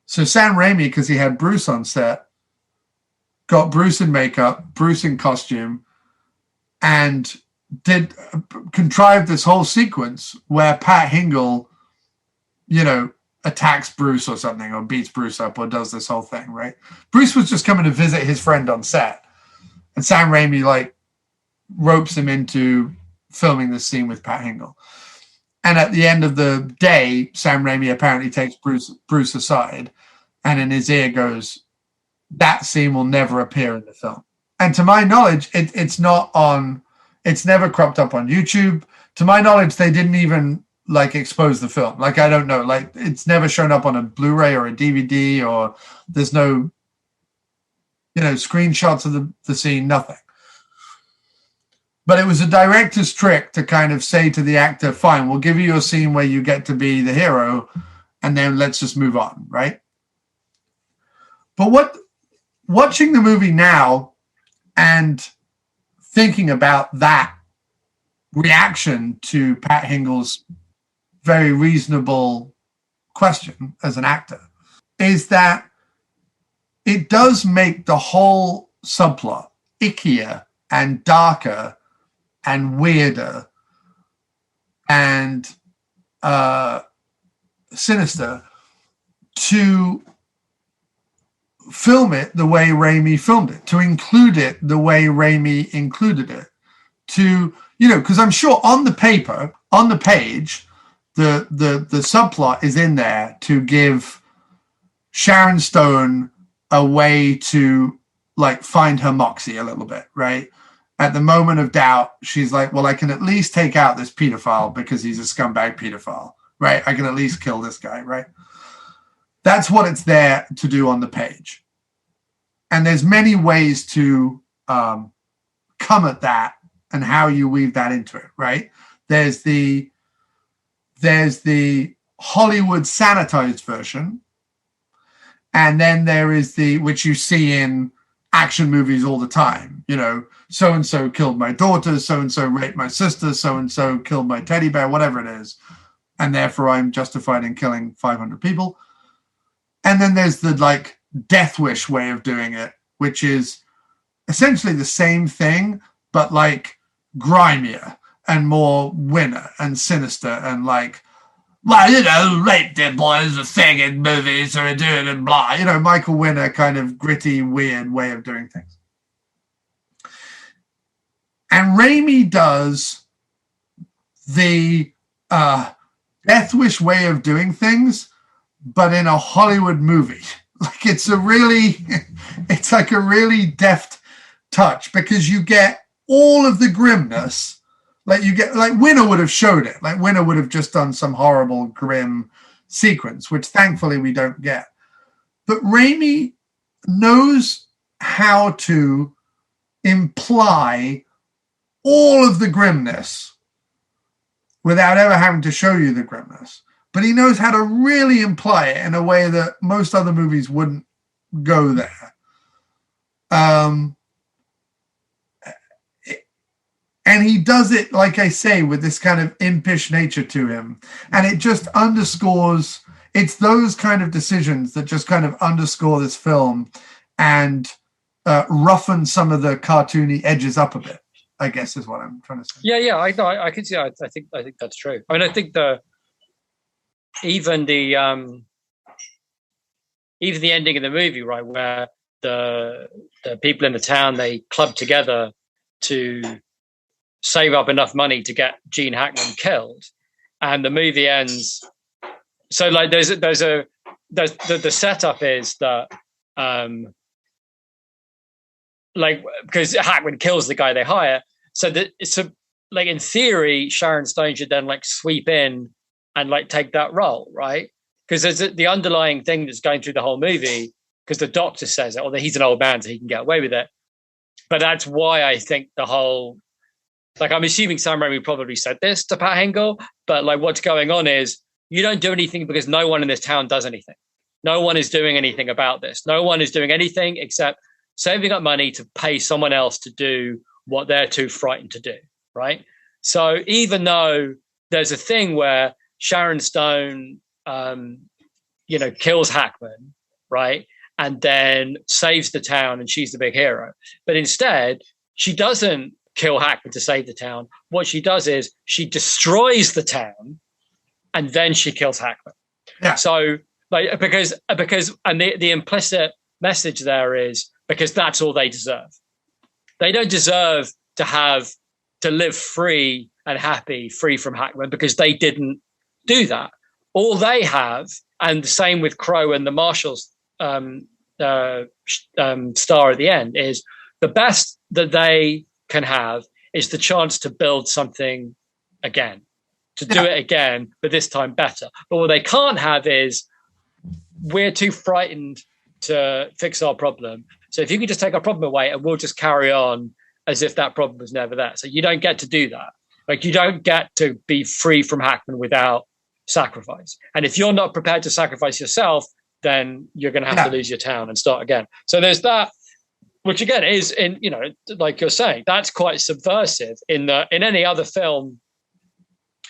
So Sam Raimi, because he had Bruce on set, got Bruce in makeup, Bruce in costume, and contrived this whole sequence where Pat Hingle, you know, attacks Bruce or something, or beats Bruce up, or does this whole thing, right? Bruce was just coming to visit his friend on set, and Sam Raimi like ropes him into filming this scene with Pat Hingle. And at the end of the day, Sam Raimi apparently takes Bruce aside, and in his ear goes, "That scene will never appear in the film." And to my knowledge, it's never cropped up on YouTube. To my knowledge, they didn't even like expose the film. Like, I don't know, like it's never shown up on a Blu-ray or a DVD, or there's no, you know, screenshots of the scene, nothing. But it was a director's trick to kind of say to the actor, fine, we'll give you a scene where you get to be the hero, and then let's just move on, right? But watching the movie now and thinking about that reaction to Pat Hingle's very reasonable question as an actor is that it does make the whole subplot ickier and darker and weirder and sinister to film it the way Raimi filmed it, to include it the way Raimi included it, to, you know, because I'm sure on the paper, on the page, the subplot is in there to give Sharon Stone a way to like find her moxie a little bit, right? at the moment of doubt, she's like, well, I can at least take out this pedophile because he's a scumbag pedophile, right? I can at least kill this guy, right? That's what it's there to do on the page. And there's many ways to come at that and how you weave that into it, right? There's the Hollywood sanitized version, and then there is the, which you see in action movies all the time, you know, so-and-so killed my daughter, so-and-so raped my sister, so-and-so killed my teddy bear, whatever it is, and therefore I'm justified in killing 500 people. And then there's the like death wish way of doing it, which is essentially the same thing, but like grimier and more winner and sinister and like, well, you know, rape dead boys a thing in movies, so we do it and blah. You know, Michael Winner kind of gritty, weird way of doing things. And Raimi does the Death Wish way of doing things, but in a Hollywood movie. Like it's like a really deft touch because you get all of the grimness. Like you get, like Winner would have showed it. Like Winner would have just done some horrible, grim sequence, which thankfully we don't get. But Raimi knows how to imply all of the grimness without ever having to show you the grimness. But he knows how to really imply it in a way that most other movies wouldn't go there. And he does it, like I say, with this kind of impish nature to him. And it just underscores, it's those kind of decisions that just kind of underscore this film and roughen some of the cartoony edges up a bit, I guess is what I'm trying to say. Yeah, I can see. I think that's true. I mean, I think even the ending of the movie, right, where the people in the town, they club together to save up enough money to get Gene Hackman killed, and the movie ends. So like the setup is that like because Hackman kills the guy they hire, so like in theory Sharon Stone should then like sweep in and like take that role, right? Because there's the underlying thing that's going through the whole movie, because the doctor says it, although he's an old man so he can get away with it. But that's why I think the whole, like, I'm assuming Sam Raimi probably said this to Pat Hingle, but like what's going on is you don't do anything because no one in this town does anything. No one is doing anything about this. No one is doing anything except saving up money to pay someone else to do what they're too frightened to do, right? So even though there's a thing where Sharon Stone, kills Hackman, right? And then saves the town and she's the big hero. But instead, she doesn't kill Hackman to save the town. What she does is she destroys the town and then she kills Hackman. Yeah. So like because and the implicit message there is because that's all they deserve. They don't deserve to live free and happy, free from Hackman, because they didn't do that. All they have, and the same with Crow and the Marshals star at the end, is the best that they can have is the chance to build something again, to do it again, but this time better. But what they can't have is we're too frightened to fix our problem. So if you can just take our problem away and we'll just carry on as if that problem was never there. So you don't get to do that. Like you don't get to be free from Hackman without sacrifice. And if you're not prepared to sacrifice yourself, then you're going to have to lose your town and start again. So there's that, which again is like you're saying, that's quite subversive. In any other film,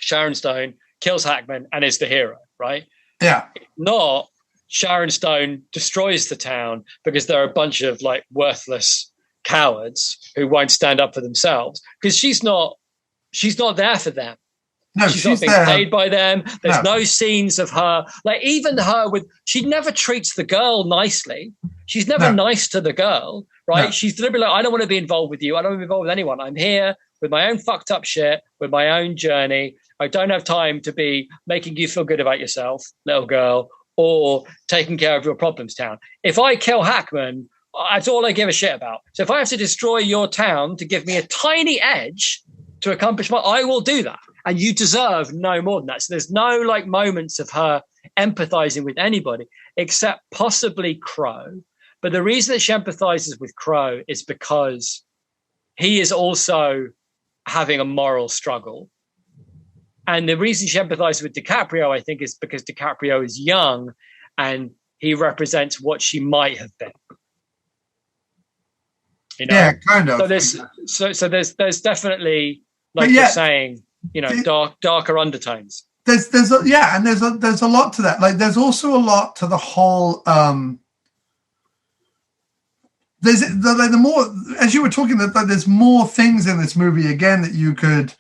Sharon Stone kills Hackman and is the hero, right? Yeah. Not Sharon Stone destroys the town because there are a bunch of like worthless cowards who won't stand up for themselves, because she's not there for them. No, she's not being paid by them. There's no scenes of her, like even her she never treats the girl nicely. She's never nice to the girl, right? No. She's deliberately like, I don't want to be involved with you. I don't want to be involved with anyone. I'm here with my own fucked up shit, with my own journey. I don't have time to be making you feel good about yourself, little girl, or taking care of your problems, town. If I kill Hackman, That's all I give a shit about. So if I have to destroy your town to give me a tiny edge to accomplish I will do that. And you deserve no more than that. So there's no like moments of her empathizing with anybody except possibly Crow. But the reason that she empathizes with Crow is because he is also having a moral struggle. And the reason she empathizes with DiCaprio, I think, is because DiCaprio is young and he represents what she might have been. You know? Yeah, kind of. So there's definitely, like you're saying, you know, darker undertones. There's a lot to that. Like, there's also a lot to the whole. There's the more, as you were talking, that there's more things in this movie again that you could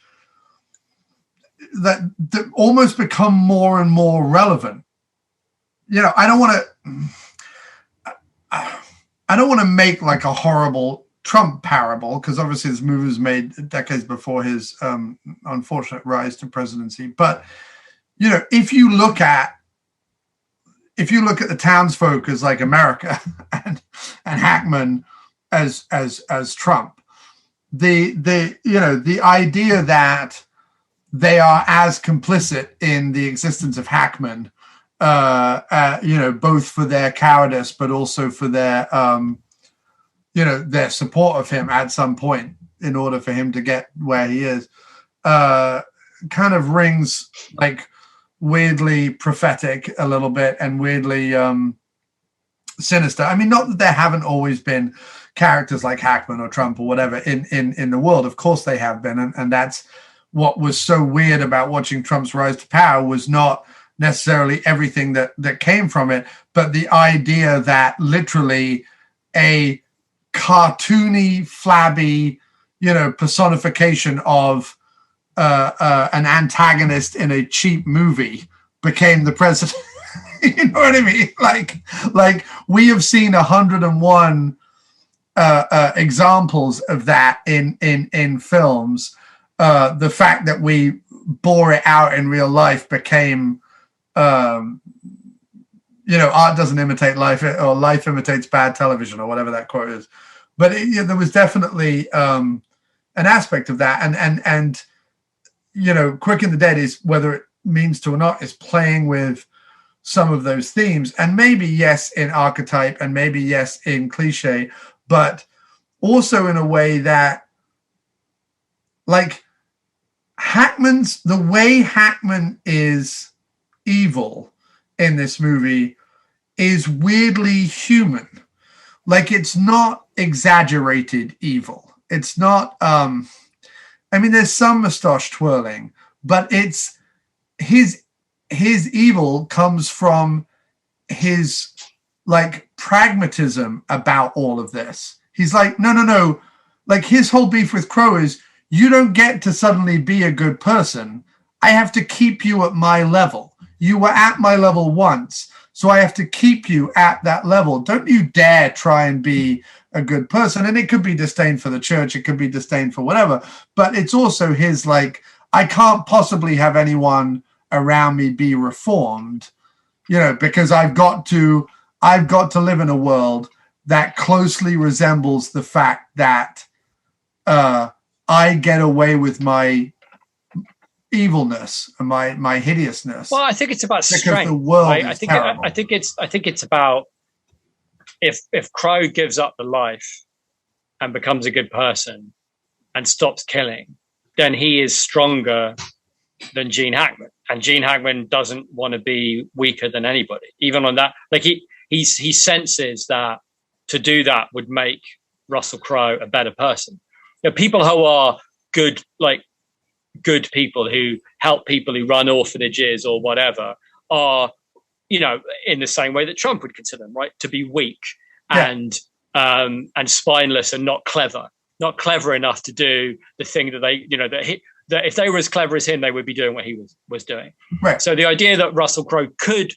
that almost become more and more relevant. You know, I don't want to make like a horrible Trump parable, because obviously this movie was made decades before his unfortunate rise to presidency. But you know, if you look at the townsfolk as like America and Hackman as Trump, the idea that they are as complicit in the existence of Hackman, both for their cowardice, but also for their, their support of him at some point in order for him to get where he is, kind of rings like weirdly prophetic a little bit and weirdly sinister. I mean, not that there haven't always been characters like Hackman or Trump or whatever in the world. Of course they have been. And that's what was so weird about watching Trump's rise to power, was not necessarily everything that came from it, but the idea that literally a cartoony, flabby, personification of an antagonist in a cheap movie became the president. You know what I mean? Like we have seen 101 examples of that in films. The fact that we bore it out in real life became, art doesn't imitate life, or life imitates bad television, or whatever that quote is. But there was definitely an aspect of that, and Quick and the Dead is, whether it means to or not, is playing with some of those themes, and maybe yes in archetype, and maybe yes in cliche, but also in a way that, like, the way Hackman is evil in this movie is weirdly human. Like, it's not exaggerated evil. It's not, there's some mustache twirling, but it's his evil comes from his like pragmatism about all of this. He's like, no. Like, his whole beef with Crow is, you don't get to suddenly be a good person. I have to keep you at my level. You were at my level once, so I have to keep you at that level. Don't you dare try and be a good person. And it could be disdain for the church. It could be disdain for whatever. But it's also his, like, I can't possibly have anyone around me be reformed, because I've got to live in a world that closely resembles the fact that I get away with my evilness and my hideousness. Well, I think it's about because strength. The world is terrible. I think it's about if Crow gives up the life and becomes a good person and stops killing, then he is stronger than Gene Hackman, and Gene Hackman doesn't want to be weaker than anybody. Even on that, like he senses that to do that would make Russell Crowe a better person. People who are good people who help people who run orphanages or whatever are, in the same way that Trump would consider them, right, to be weak and spineless and not clever enough to do the thing that they, that if they were as clever as him, they would be doing what he was doing. Right. So the idea that Russell Crowe could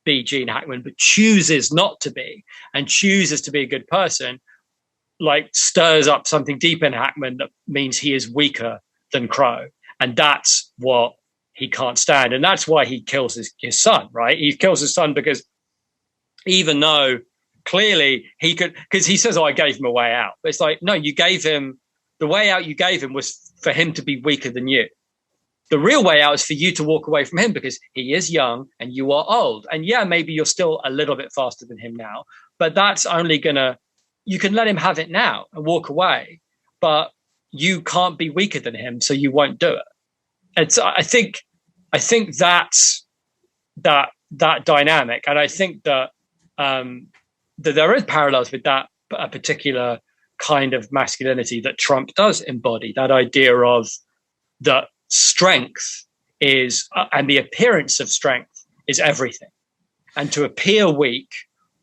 be Gene Hackman, but chooses not to be, and chooses to be a good person, like, stirs up something deep in Hackman that means he is weaker than Crowe. And that's what he can't stand. And that's why he kills his son, right? He kills his son because even though clearly he could, because he says, I gave him a way out. But it's like, no, you gave him, the way out you gave him was for him to be weaker than you. The real way out is for you to walk away from him because he is young and you are old. And yeah, maybe you're still a little bit faster than him now, but that's only you can let him have it now and walk away, but you can't be weaker than him, so you won't do it. I think that's that dynamic. And I think that there is parallels with that a particular kind of masculinity that Trump does embody, that idea of that strength is, and the appearance of strength is everything. And to appear weak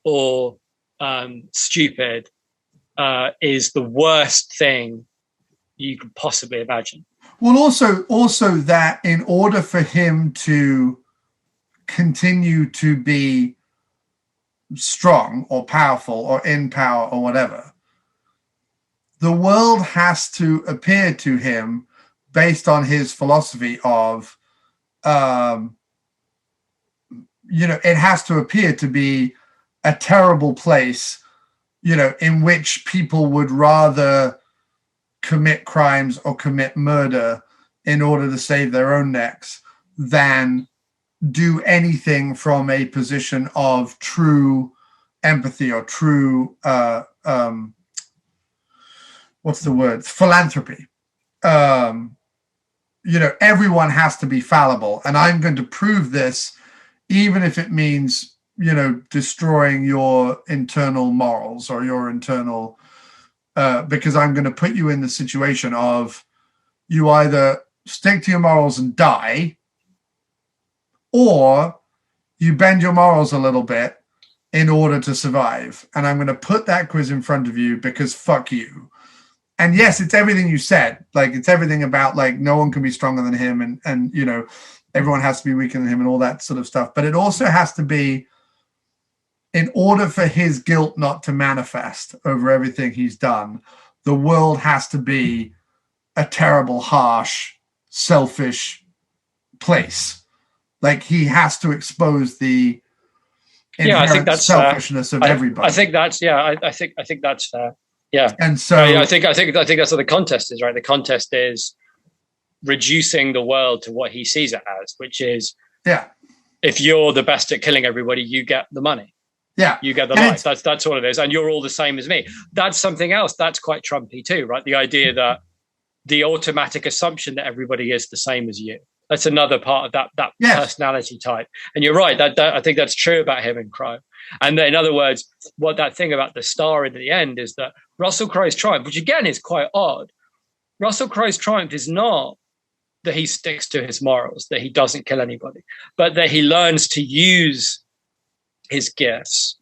or stupid is the worst thing you could possibly imagine. Well, also that in order for him to continue to be strong or powerful or in power or whatever, the world has to appear to him based on his philosophy of, it has to appear to be a terrible place, in which people would rather commit crimes or commit murder in order to save their own necks than do anything from a position of true empathy or true, philanthropy. Everyone has to be fallible, and I'm going to prove this, even if it means, destroying your internal morals or your internal, because I'm going to put you in the situation of you either stick to your morals and die, or you bend your morals a little bit in order to survive. And I'm going to put that quiz in front of you because fuck you. And yes, it's everything you said. Like, it's everything about, like, no one can be stronger than him and everyone has to be weaker than him and all that sort of stuff. But it also has to be, in order for his guilt not to manifest over everything he's done, the world has to be a terrible, harsh, selfish place. Like, he has to expose the inherent selfishness of everybody. I think that's I think that's fair. Yeah, and so I think that's what the contest is, right? The contest is reducing the world to what he sees it as, which is, if you're the best at killing everybody, you get the money. Yeah, you get the life. That's all it is, and you're all the same as me. That's something else. That's quite Trumpy too, right? The idea that the automatic assumption that everybody is the same as you. That's another part of that personality type. And you're right. That I think that's true about him and Crowe. And in other words, what that thing about the star in the end is that Russell Crowe's triumph, which again is quite odd. Russell Crowe's triumph is not that he sticks to his morals, that he doesn't kill anybody, but that he learns to use his gifts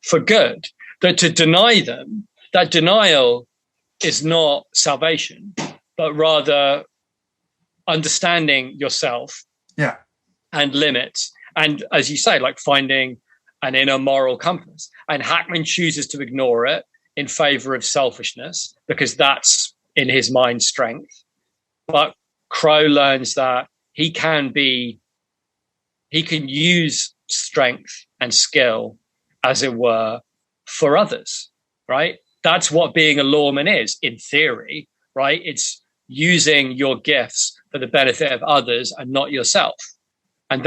for good. That to deny them, that denial is not salvation, but rather understanding yourself and limits. And as you say, like finding an inner moral compass. And Hackman chooses to ignore it in favor of selfishness because that's in his mind strength. But Crowe learns that he can use strength and skill, as it were, for others, right? That's what being a lawman is, in theory, right? It's using your gifts for the benefit of others and not yourself. And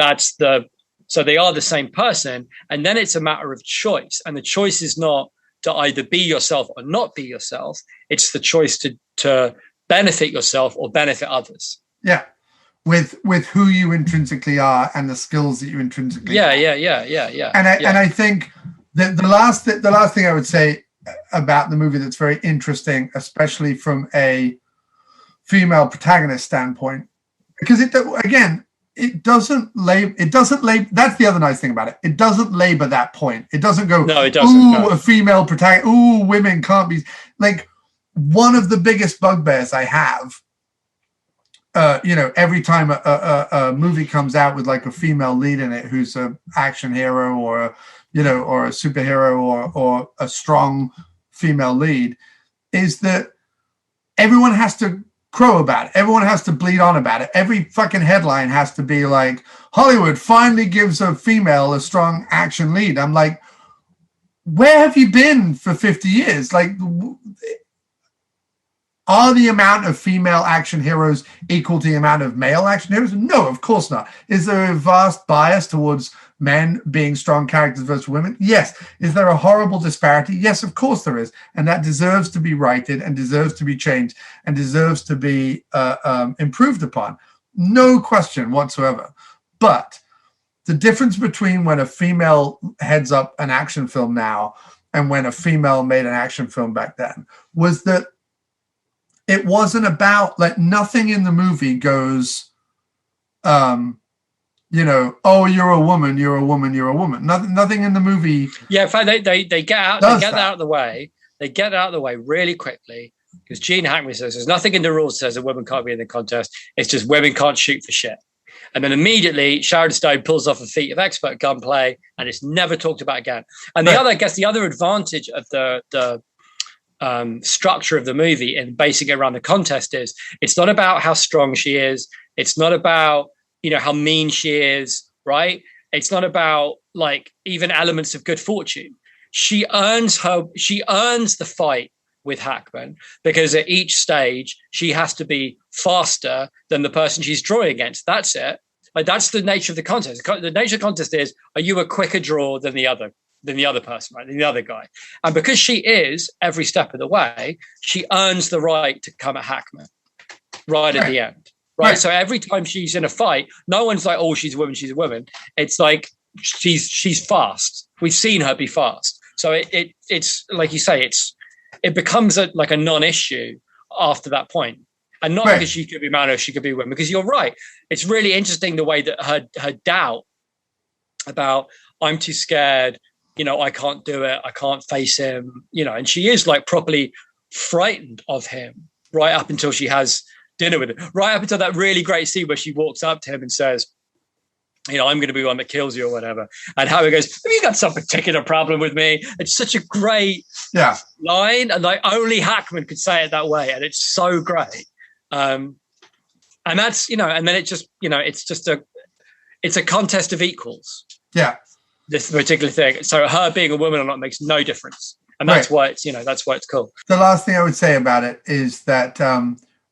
so they are the same person. And then it's a matter of choice. And the choice is not to either be yourself or not be yourself. It's the choice to benefit yourself or benefit others. Yeah. With who you intrinsically are and the skills that you intrinsically have. Yeah. And I think that the last thing I would say about the movie that's very interesting, especially from a female protagonist standpoint, because it doesn't labor. That's the other nice thing about it. It doesn't labor that point. It doesn't go, no, it doesn't. Ooh, no. A female protagonist. Ooh, women can't be. Like, one of the biggest bugbears I have, every time a movie comes out with like a female lead in it who's an action hero or a superhero or a strong female lead, is that everyone has to crow about it. Everyone has to bleed on about it. Every fucking headline has to be like, Hollywood finally gives a female a strong action lead. I'm like, where have you been for 50 years? Like, are the amount of female action heroes equal to the amount of male action heroes? No, of course not. Is there a vast bias towards men being strong characters versus women? Yes. Is there a horrible disparity? Yes, of course there is. And that deserves to be righted and deserves to be changed and deserves to be improved upon. No question whatsoever. But the difference between when a female heads up an action film now and when a female made an action film back then was that it wasn't about, like, nothing in the movie goes, oh, you're a woman, you're a woman, you're a woman. Nothing in the movie. Yeah, in fact, they get out, they get that out of the way. They get it out of the way really quickly because Gene Hackman says there's nothing in the rules that says a woman can't be in the contest. It's just women can't shoot for shit. And then immediately Sharon Stone pulls off a feat of expert gunplay, and it's never talked about again. And the other advantage of the structure of the movie and basing it around the contest is it's not about how strong she is. It's not about, how mean she is, right? It's not about, like, even elements of good fortune. She earns the fight with Hackman because at each stage she has to be faster than the person she's drawing against. That's it. Like, that's the nature of the contest. The nature of the contest is, are you a quicker draw than the other person, right? Than the other guy. And because she is every step of the way, she earns the right to come at Hackman right at the end. Right. So every time she's in a fight, no one's like, oh, she's a woman, she's a woman. It's like she's fast. We've seen her be fast. So it's like you say, it becomes a non-issue after that point. And not because she could be man or she could be woman, because you're right. It's really interesting the way that her doubt about, I'm too scared, I can't do it, I can't face him, and she is, like, properly frightened of him right up until she has dinner with him, right up until that really great scene where she walks up to him and says, I'm going to be one that kills you or whatever. And Howie goes, have you got some particular problem with me? It's such a great line. And, like, only Hackman could say it that way. And it's so great. And that's, and then it just, it's a contest of equals. Yeah. This particular thing. So her being a woman or not makes no difference. And that's why it's, that's why it's cool. The last thing I would say about it is that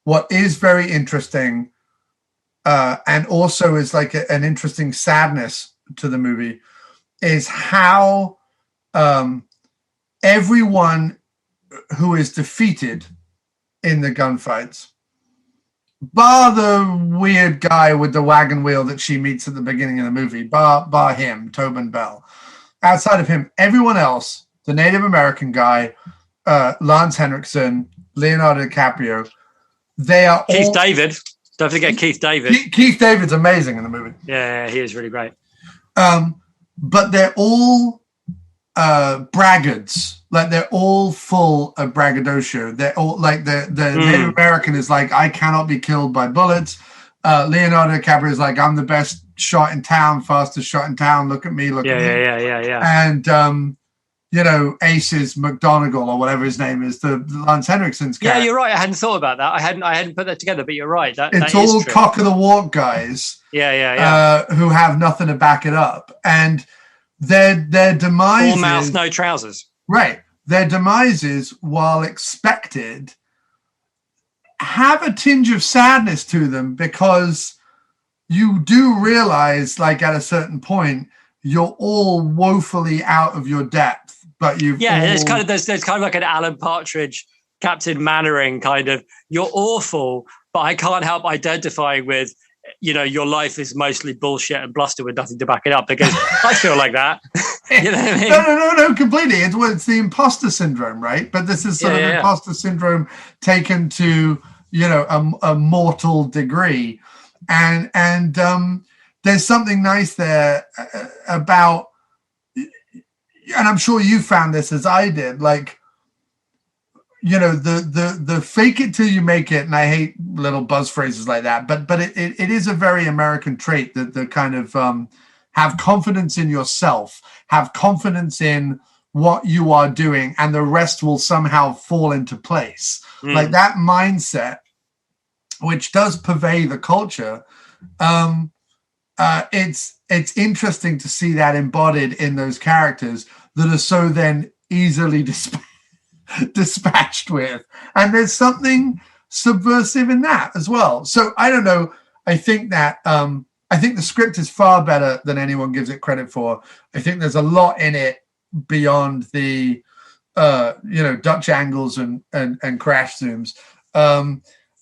what is very interesting and also is like an interesting sadness to the movie is how everyone who is defeated in the gunfights, bar the weird guy with the wagon wheel that she meets at the beginning of the movie, bar him, Tobin Bell. Outside of him, everyone else, the Native American guy, Lance Henriksen, Leonardo DiCaprio, they are Keith David. Don't forget Keith David. Keith David's amazing in the movie. Yeah, he is really great. But they're all braggarts. Like, they're all full of braggadocio. They're all like the Native American is like, I cannot be killed by bullets. Leonardo DiCaprio is like, I'm the best shot in town, fastest shot in town. Look at me, look at me. Yeah. And Ace's McGonagall or whatever his name is, the Lance Henriksen's character. Yeah, you're right. I hadn't thought about that. I hadn't put that together, but you're right. It's all cock of the walk guys. Who have nothing to back it up, and their demise. All mouth, no trousers. Right. Their demises, while expected, have a tinge of sadness to them because you do realize, like, at a certain point, you're all woefully out of your depth, but there's kind of like an Alan Partridge, Captain Mannering kind of, you're awful, but I can't help identifying with, your life is mostly bullshit and bluster with nothing to back it up, because I feel like that. You know what I mean? No, completely. It's the imposter syndrome, right? But this is sort of imposter syndrome taken to, a mortal degree. And there's something nice there about, and I'm sure you found this as I did, like, the fake it till you make it, and I hate little buzz phrases like that, but it is a very American trait, that the kind of have confidence in yourself, have confidence in what you are doing, and the rest will somehow fall into place. Like that mindset, which does pervade the culture. It's interesting to see that embodied in those characters that are so then easily dispatched with. And there's something subversive in that as well. So I don't know. I think that I think the script is far better than anyone gives it credit for. I think there's a lot in it beyond the Dutch angles and crash zooms.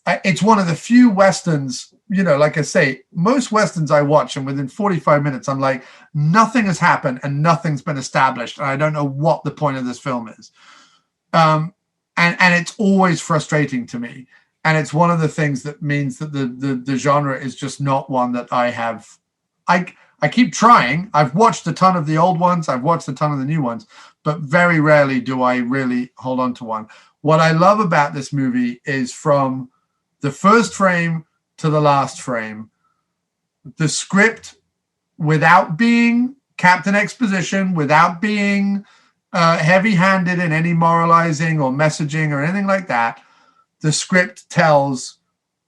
It's one of the few Westerns, like I say, most Westerns I watch, and within 45 minutes, I'm like, nothing has happened and nothing's been established. And I don't know what the point of this film is. And it's always frustrating to me. And it's one of the things that means that the genre is just not one that I have. I keep trying. I've watched a ton of the old ones. I've watched a ton of the new ones, but very rarely do I really hold on to one. What I love about this movie is from the first frame to the last frame, the script, without being Captain Exposition, without being heavy-handed in any moralizing or messaging or anything like that, the script tells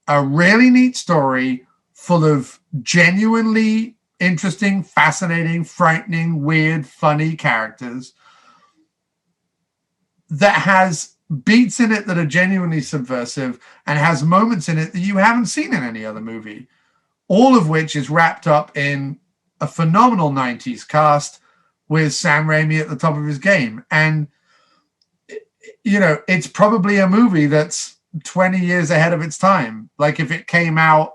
a really neat story full of genuinely interesting, fascinating, frightening, weird, funny characters that has beats in it that are genuinely subversive and has moments in it that you haven't seen in any other movie, all of which is wrapped up in a phenomenal 90s cast with Sam Raimi at the top of his game. And, it's probably a movie that's 20 years ahead of its time. Like if it came out,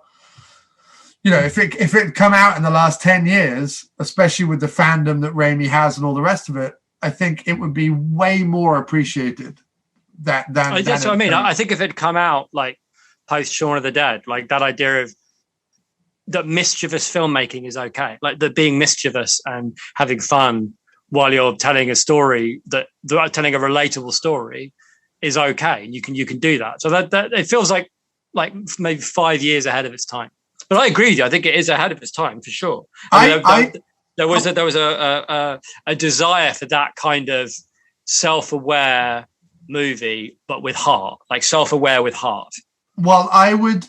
if it come out in the last 10 years, especially with the fandom that Raimi has and all the rest of it, I think it would be way more appreciated. That's what I mean. I think if it come out like post Shaun of the Dead, like that idea of that mischievous filmmaking is okay, like the being mischievous and having fun while you're telling a story telling a relatable story is okay. You can do that. So that it feels like maybe 5 years ahead of its time. But I agree with you. I think it is ahead of its time for sure. There was a desire for that kind of self-aware movie, but with heart, like self-aware with heart. Well, I would,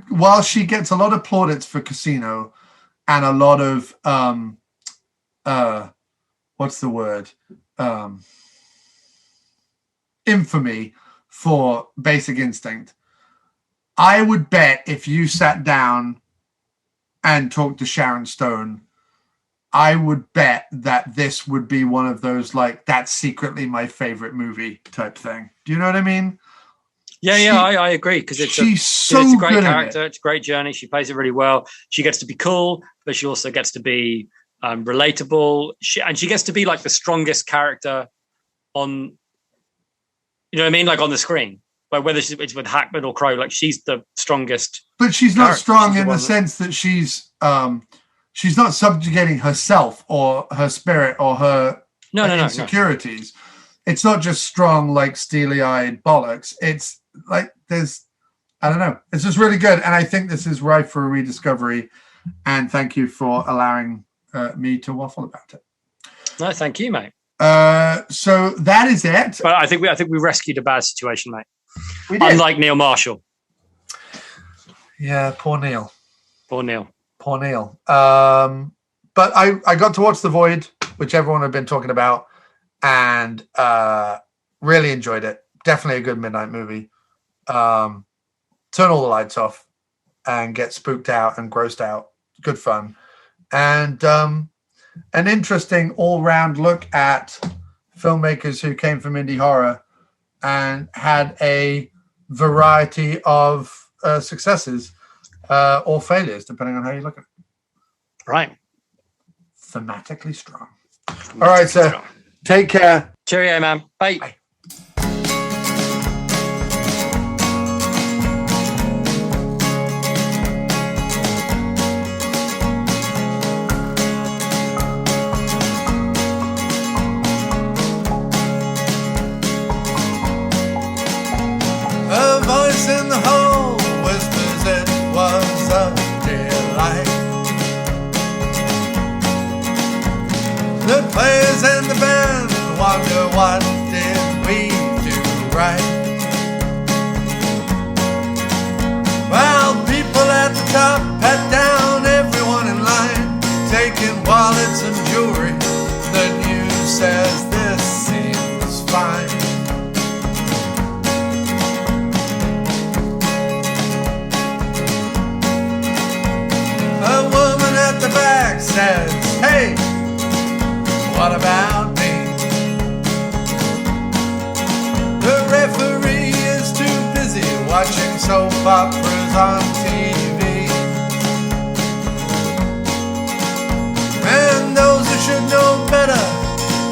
while she gets a lot of plaudits for Casino and a lot of, what's the word? Infamy for Basic Instinct. I would bet if you sat down and talked to Sharon Stone, I would bet that this would be one of those, like, that's secretly my favorite movie type thing. Do you know what I mean? Yeah, I agree. Because it's a great character. It's a great journey. She plays it really well. She gets to be cool, but she also gets to be relatable. She gets to be like the strongest character on, you know what I mean? Like on the screen. But whether it's with Hackman or Crowe, like she's the strongest. But she's not strong in the sense that she's not subjugating herself or her spirit or her insecurities. No. It's not just strong, like steely-eyed bollocks. It's like I don't know. It's just really good. And I think this is ripe for a rediscovery. And thank you for allowing me to waffle about it. No, thank you, mate. So that is it. But I think we rescued a bad situation, mate. We did. Unlike Neil Marshall. Yeah, poor Neil. Poor Neil. But I got to watch The Void, which everyone had been talking about, and really enjoyed it. Definitely a good midnight movie. Turn all the lights off and get spooked out and grossed out. Good fun. And an interesting all-round look at filmmakers who came from indie horror and had a variety of successes or failures, depending on how you look at it. Right. Thematically strong. All right, sir. Take care. Cheerio, man. Bye. Bye. In the hole whispers it was a delight. The players and the band wonder what did we do right. While people at the top pat down everyone in line, taking wallets and jewelry that you what about me? The referee is too busy watching soap operas on TV. And those who should know better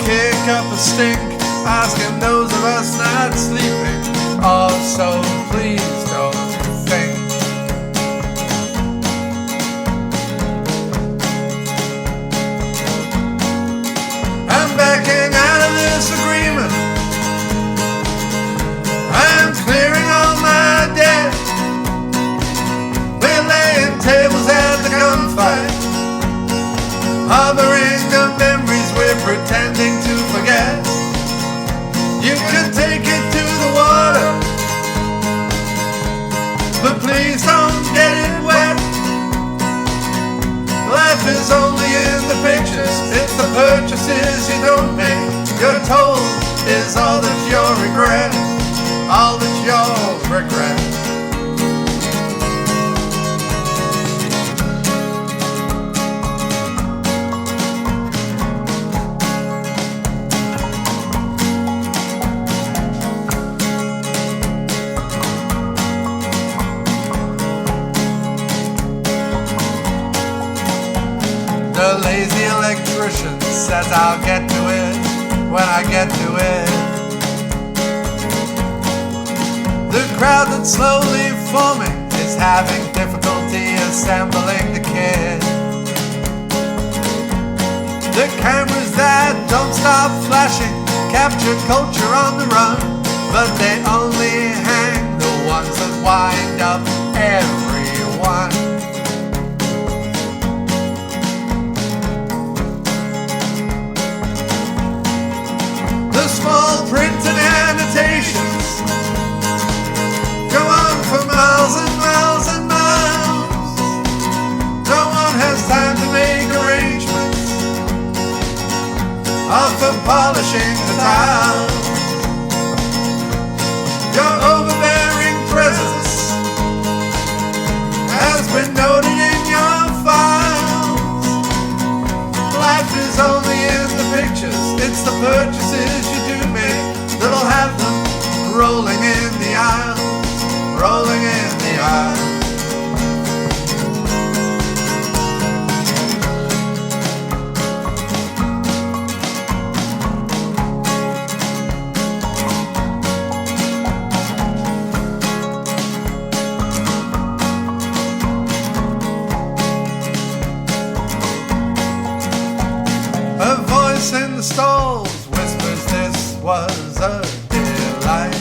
kick up a stink, asking those of us not sleeping, oh, so please don't think. I'm backing out of this agreement. I'm clearing all my debt. We're laying tables at the gunfight, harboring the memories we're pretending to forget. You can take it to the water, but please don't get it wet. Life is only in the pictures, it's the purchases you don't make. You're told is all that you'll regret, all that you'll regret. The lazy electrician says I'll get to it when I get to it. The crowd that's slowly forming is having difficulty assembling the kit. The cameras that don't stop flashing capture culture on the run, but they only hang the ones that wind up everyone. The small print and annotations go on for miles and miles and miles. No one has time to make arrangements or for polishing the tiles. Your overbearing presence has been noted in your files. Life is only in the pictures, it's the purchases you do make that'll have them rolling in the aisles, rolling in the aisles. A voice in the stalls whispers this was a delight.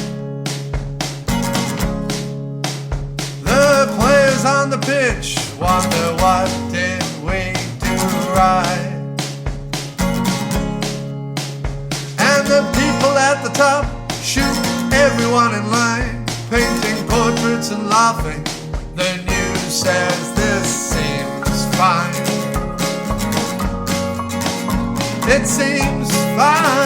The players on the pitch wonder what did we do right. And the people at the top shoot everyone in line, painting portraits and laughing. The news says this seems fine. It seems fine.